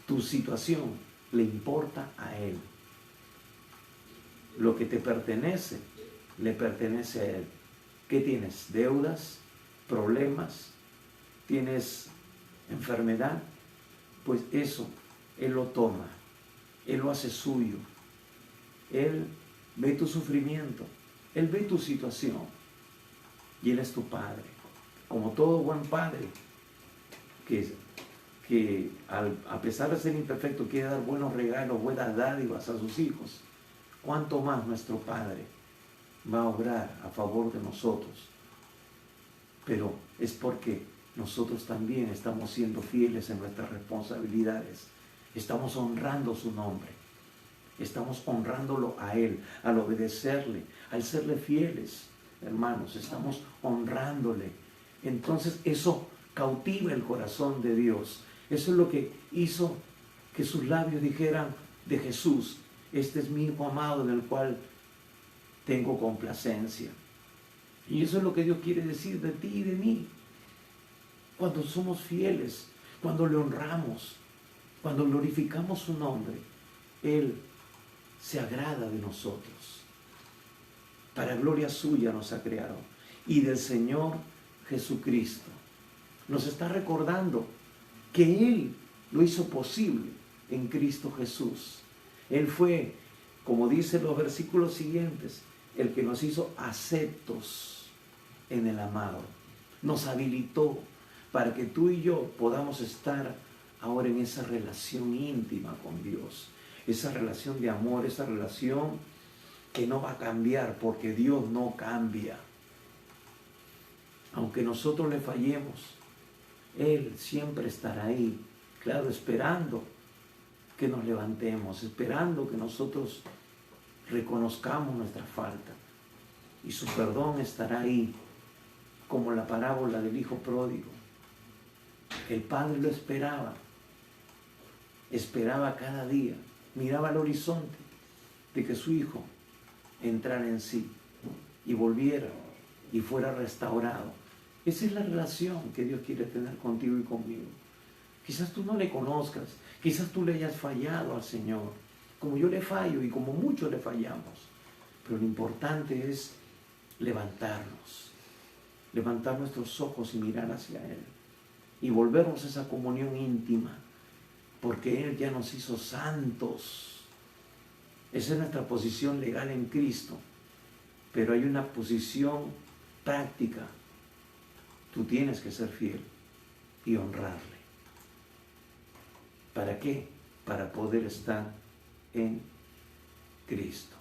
Tu situación le importa a Él. Lo que te pertenece, le pertenece a Él. ¿Qué tienes? ¿Deudas? ¿Problemas? ¿Tienes enfermedad? Pues eso, Él lo toma. Él lo hace suyo. Él ve tu sufrimiento. Él ve tu situación. Y Él es tu Padre. Como todo buen padre, que a pesar de ser imperfecto, quiere dar buenos regalos, buenas dádivas a sus hijos. ¿Cuánto más nuestro Padre va a obrar a favor de nosotros? Pero es porque nosotros también estamos siendo fieles en nuestras responsabilidades. Estamos honrando su nombre. Estamos honrándolo a Él, al obedecerle, al serle fieles, hermanos. Estamos honrándole. Entonces eso cautiva el corazón de Dios. Eso es lo que hizo que sus labios dijeran de Jesús: este es mi Hijo amado en el cual tengo complacencia. Y eso es lo que Dios quiere decir de ti y de mí. Cuando somos fieles, cuando le honramos, cuando glorificamos su nombre, Él se agrada de nosotros. Para gloria suya nos ha creado. Y del Señor Jesucristo. Nos está recordando que Él lo hizo posible en Cristo Jesús. Él fue, como dicen los versículos siguientes, el que nos hizo aceptos en el amado. Nos habilitó para que tú y yo podamos estar ahora en esa relación íntima con Dios. Esa relación de amor, esa relación que no va a cambiar porque Dios no cambia. Aunque nosotros le fallemos, Él siempre estará ahí, claro, esperando que nos levantemos, esperando que nosotros reconozcamos nuestra falta. Y su perdón estará ahí, como la parábola del hijo pródigo. El padre lo esperaba cada día, miraba al horizonte de que su hijo entrara en sí y volviera y fuera restaurado. Esa es la relación que Dios quiere tener contigo y conmigo. Quizás tú no le conozcas, quizás tú le hayas fallado al Señor, como yo le fallo y como muchos le fallamos. Pero lo importante es levantarnos, levantar nuestros ojos y mirar hacia Él y volvernos a esa comunión íntima, porque Él ya nos hizo santos. Esa es nuestra posición legal en Cristo, pero hay una posición práctica. Tú tienes que ser fiel y honrarle. ¿Para qué? Para poder estar en Cristo.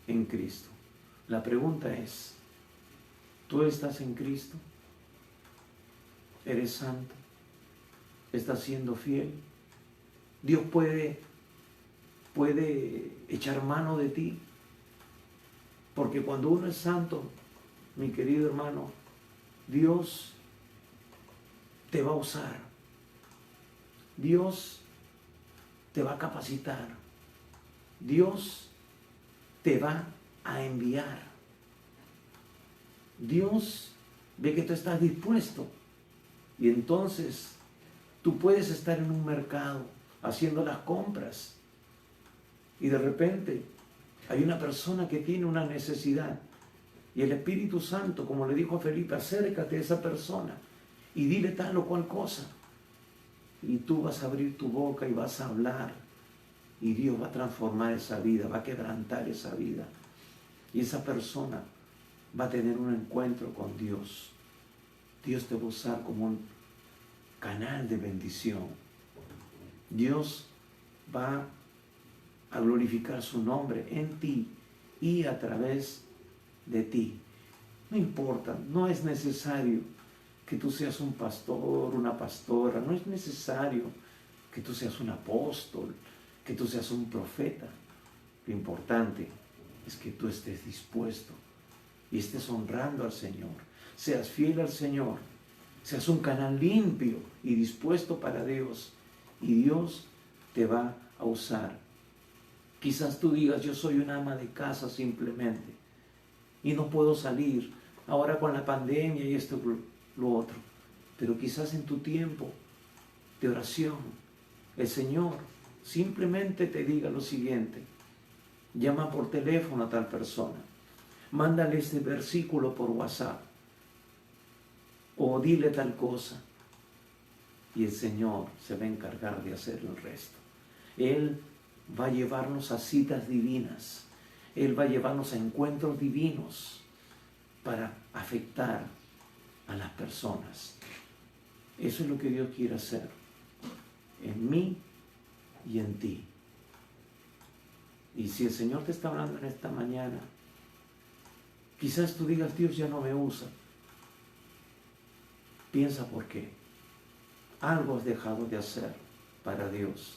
En Cristo. La pregunta es, ¿tú estás en Cristo? ¿Eres santo? ¿Estás siendo fiel? ¿Dios puede echar mano de ti? Porque cuando uno es santo, mi querido hermano, Dios te va a usar. Dios te va a capacitar. Dios te va a enviar. Dios ve que tú estás dispuesto. Y entonces tú puedes estar en un mercado haciendo las compras y de repente hay una persona que tiene una necesidad y el Espíritu Santo, como le dijo a Felipe, acércate a esa persona y dile tal o cual cosa. Y tú vas a abrir tu boca y vas a hablar. Y Dios va a transformar esa vida, va a quebrantar esa vida. Y esa persona va a tener un encuentro con Dios. Dios te va a usar como un canal de bendición. Dios va a glorificar su nombre en ti y a través de ti. No importa, no es necesario que tú seas un pastor, una pastora, no es necesario que tú seas un apóstol, que tú seas un profeta. Lo importante es que tú estés dispuesto y estés honrando al Señor, seas fiel al Señor, seas un canal limpio y dispuesto para Dios, y Dios te va a usar. Quizás tú digas, yo soy una ama de casa simplemente y no puedo salir ahora con la pandemia y esto, lo otro. Pero quizás en tu tiempo de oración, el Señor simplemente te diga lo siguiente: llama por teléfono a tal persona, mándale este versículo por WhatsApp, o dile tal cosa, y el Señor se va a encargar de hacer el resto. Él va a llevarnos a citas divinas, Él va a llevarnos a encuentros divinos para afectar a las personas. Eso es lo que Dios quiere hacer en mí y en ti. Y si el Señor te está hablando en esta mañana, quizás tú digas, Dios ya no me usa. Piensa por qué. Algo has dejado de hacer para Dios.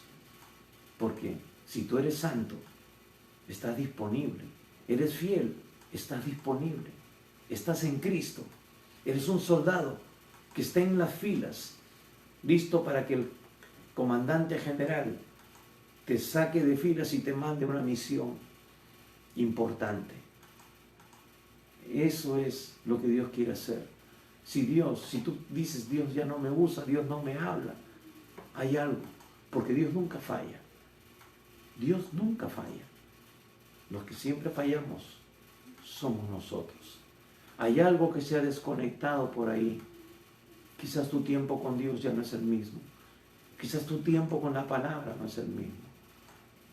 Porque si tú eres santo, estás disponible. Eres fiel, estás disponible. Estás en Cristo. Eres un soldado que está en las filas, listo para que el comandante general te saque de filas y te mande una misión importante. Eso es lo que Dios quiere hacer. Si tú dices, Dios ya no me usa, Dios no me habla, hay algo, porque Dios nunca falla. Dios nunca falla. Los que siempre fallamos somos nosotros. Hay algo que se ha desconectado por ahí. Quizás tu tiempo con Dios ya no es el mismo. Quizás tu tiempo con la palabra no es el mismo.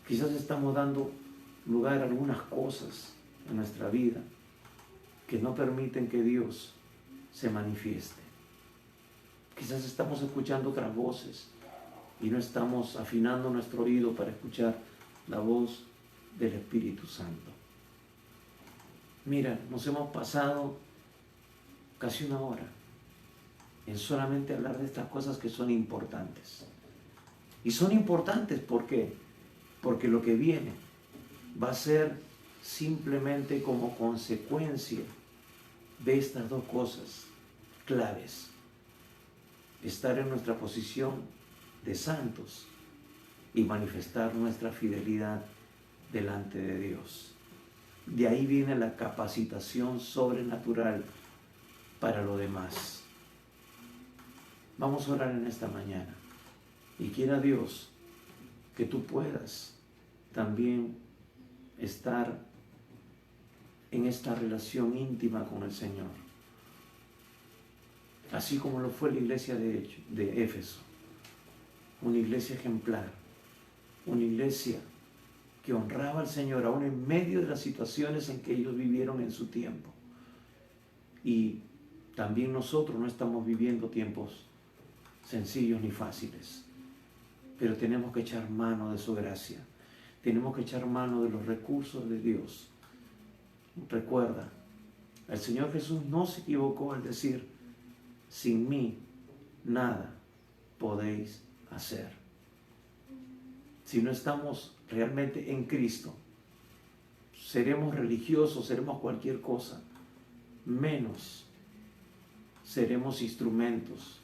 Quizás estamos dando lugar a algunas cosas en nuestra vida que no permiten que Dios se manifieste. Quizás estamos escuchando otras voces y no estamos afinando nuestro oído para escuchar la voz del Espíritu Santo. Mira, nos hemos pasado casi una hora en solamente hablar de estas cosas que son importantes. Y son importantes, ¿por qué? Porque lo que viene va a ser simplemente como consecuencia de estas dos cosas claves: estar en nuestra posición de santos y manifestar nuestra fidelidad delante de Dios. De ahí viene la capacitación sobrenatural para lo demás. Vamos a orar en esta mañana y quiera Dios que tú puedas también estar en esta relación íntima con el Señor, así como lo fue la iglesia de Éfeso, una iglesia ejemplar, una iglesia que honraba al Señor aún en medio de las situaciones en que ellos vivieron en su tiempo. Y también nosotros no estamos viviendo tiempos sencillos ni fáciles, pero tenemos que echar mano de su gracia, tenemos que echar mano de los recursos de Dios. Recuerda, el Señor Jesús no se equivocó al decir: sin mí nada podéis hacer. Si no estamos realmente en Cristo, seremos religiosos, seremos cualquier cosa, menos seremos instrumentos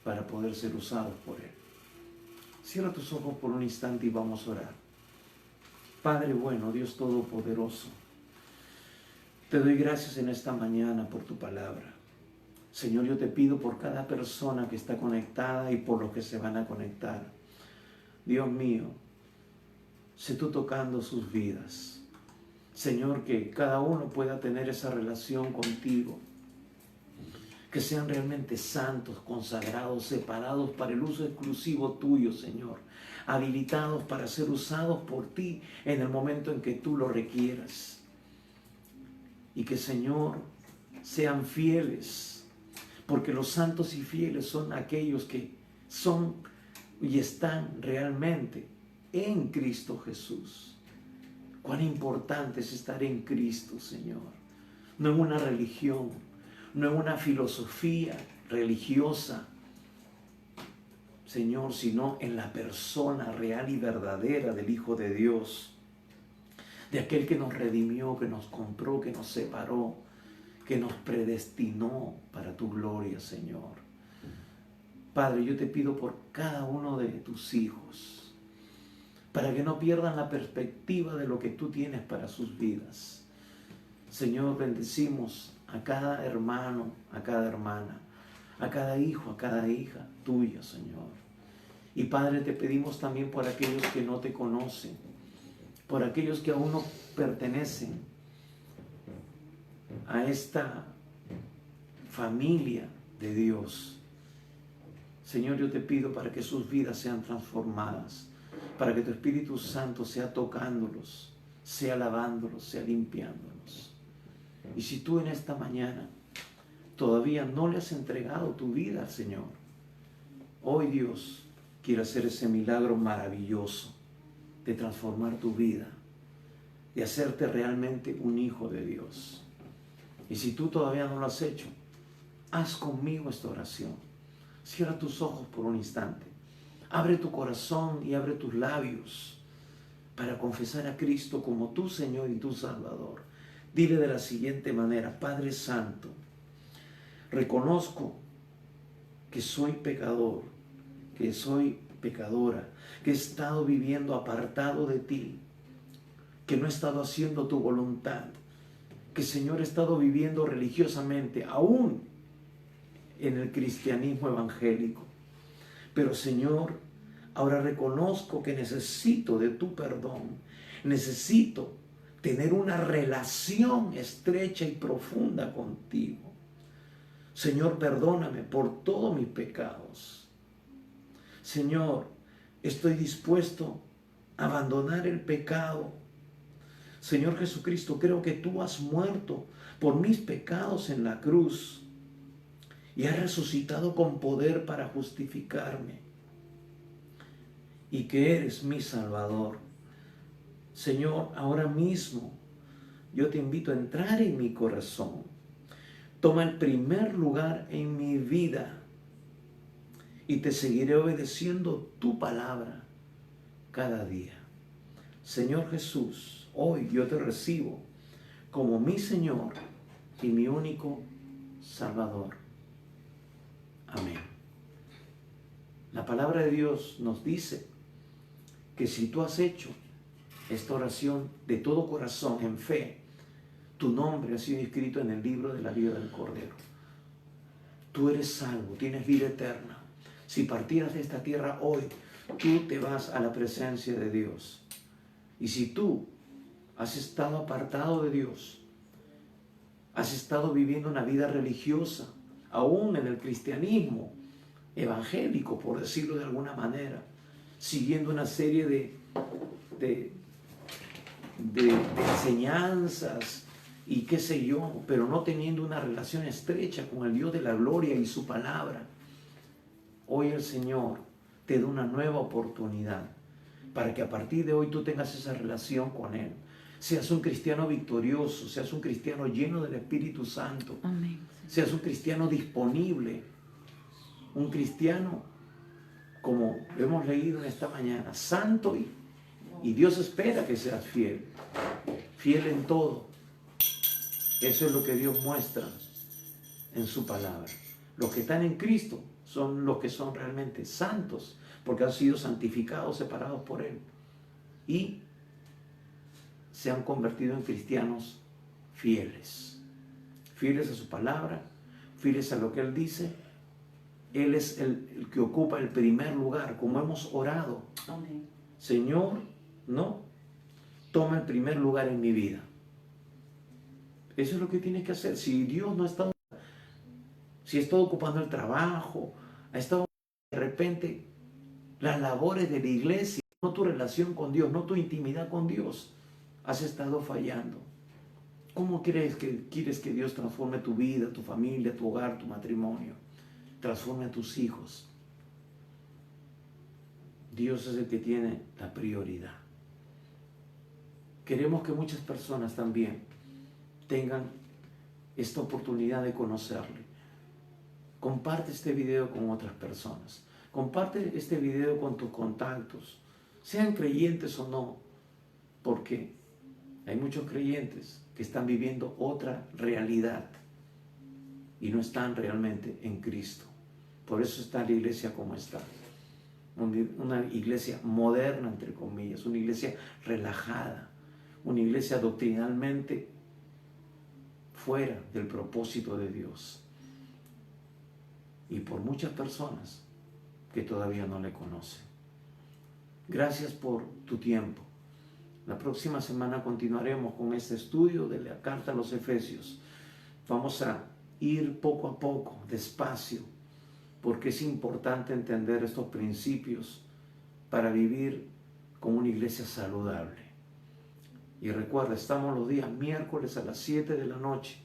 para poder ser usados por Él. Cierra tus ojos por un instante y vamos a orar. Padre bueno, Dios Todopoderoso, te doy gracias en esta mañana por tu palabra. Señor, yo te pido por cada persona que está conectada y por los que se van a conectar. Dios mío, sé tú tocando sus vidas. Señor, que cada uno pueda tener esa relación contigo. Que que sean realmente santos, consagrados, separados para el uso exclusivo tuyo, Señor, habilitados para ser usados por ti en el momento en que tú lo requieras. Y que, Señor, sean fieles, porque los santos y fieles son aquellos que son y están realmente en Cristo Jesús. Cuán importante es estar en Cristo, Señor. No en una religión, no en una filosofía religiosa, Señor, sino en la persona real y verdadera del Hijo de Dios, de aquel que nos redimió, que nos compró, que nos separó, que nos predestinó para tu gloria, Señor. Padre, yo te pido por cada uno de tus hijos, para que no pierdan la perspectiva de lo que tú tienes para sus vidas. Señor, bendecimos a cada hermano, a cada hermana, a cada hijo, a cada hija tuya, Señor. Y Padre, te pedimos también por aquellos que no te conocen, por aquellos que aún no pertenecen a esta familia de Dios. Señor, yo te pido para que sus vidas sean transformadas, para que tu Espíritu Santo sea tocándolos, sea lavándolos, sea limpiándolos. Y si tú en esta mañana todavía no le has entregado tu vida al Señor, hoy Dios quiere hacer ese milagro maravilloso de transformar tu vida, de hacerte realmente un hijo de Dios. Y si tú todavía no lo has hecho, haz conmigo esta oración. Cierra tus ojos por un instante. Abre tu corazón y abre tus labios para confesar a Cristo como tu Señor y tu Salvador. Dile de la siguiente manera: Padre Santo, reconozco que soy pecador, que soy pecadora, que he estado viviendo apartado de ti, que no he estado haciendo tu voluntad, que, Señor, he estado viviendo religiosamente, aún en el cristianismo evangélico. Pero, Señor, ahora reconozco que necesito de tu perdón, necesito tener una relación estrecha y profunda contigo. Señor, perdóname por todos mis pecados. Señor, estoy dispuesto a abandonar el pecado. Señor Jesucristo, creo que tú has muerto por mis pecados en la cruz y has resucitado con poder para justificarme, y que eres mi Salvador. Señor, ahora mismo yo te invito a entrar en mi corazón. Toma el primer lugar en mi vida y te seguiré obedeciendo tu palabra cada día. Señor Jesús, hoy yo te recibo como mi Señor y mi único Salvador. Amén. La palabra de Dios nos dice que si tú has hecho esta oración de todo corazón, en fe, tu nombre ha sido inscrito en el libro de la vida del Cordero. Tú eres salvo, tienes vida eterna. Si partieras de esta tierra hoy, tú te vas a la presencia de Dios. Y si tú has estado apartado de Dios, has estado viviendo una vida religiosa, aún en el cristianismo evangélico, por decirlo de alguna manera, siguiendo una serie de enseñanzas y qué sé yo, pero no teniendo una relación estrecha con el Dios de la gloria y su palabra, hoy el Señor te da una nueva oportunidad para que a partir de hoy tú tengas esa relación con Él. Seas un cristiano victorioso, seas un cristiano lleno del Espíritu Santo. Amén. Seas un cristiano disponible, un cristiano, como hemos leído en esta mañana, santo, y Dios espera que seas fiel, fiel en todo. Eso es lo que Dios muestra en su palabra. Los que están en Cristo son los que son realmente santos, porque han sido santificados, separados por Él, y se han convertido en cristianos fieles, fieles a su palabra, fieles a lo que Él dice. Él es el que ocupa el primer lugar, como hemos orado. Amén. Señor, no, toma el primer lugar en mi vida. Eso es lo que tienes que hacer. Si Dios no está, si ha estado ocupando el trabajo, ha estado de repente las labores de la iglesia, no tu relación con Dios, no tu intimidad con Dios, has estado fallando. ¿Cómo quieres que Dios transforme tu vida, tu familia, tu hogar, tu matrimonio? Transforme a tus hijos. Dios es el que tiene la prioridad. Queremos que muchas personas también tengan esta oportunidad de conocerle. Comparte este video con otras personas. Comparte este video con tus contactos, sean creyentes o no, porque hay muchos creyentes que están viviendo otra realidad y no están realmente en Cristo. Por eso está la iglesia como está. Una iglesia moderna, entre comillas, una iglesia relajada, una iglesia doctrinalmente fuera del propósito de Dios. Y por muchas personas que todavía no le conocen. Gracias por tu tiempo. La próxima semana continuaremos con este estudio de la carta a los Efesios. Vamos a ir poco a poco, despacio, porque es importante entender estos principios para vivir como una iglesia saludable. Y recuerda, estamos los días miércoles a las 7 de la noche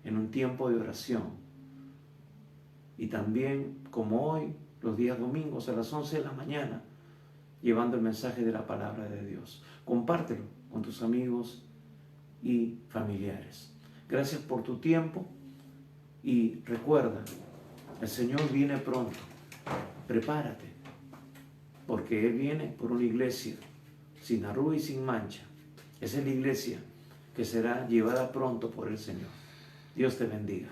en un tiempo de oración. Y también, como hoy, los días domingos a las 11 de la mañana, llevando el mensaje de la palabra de Dios. Compártelo con tus amigos y familiares. Gracias por tu tiempo y recuerda, el Señor viene pronto. Prepárate, porque Él viene por una iglesia sin arruga y sin mancha. Esa es la iglesia que será llevada pronto por el Señor. Dios te bendiga.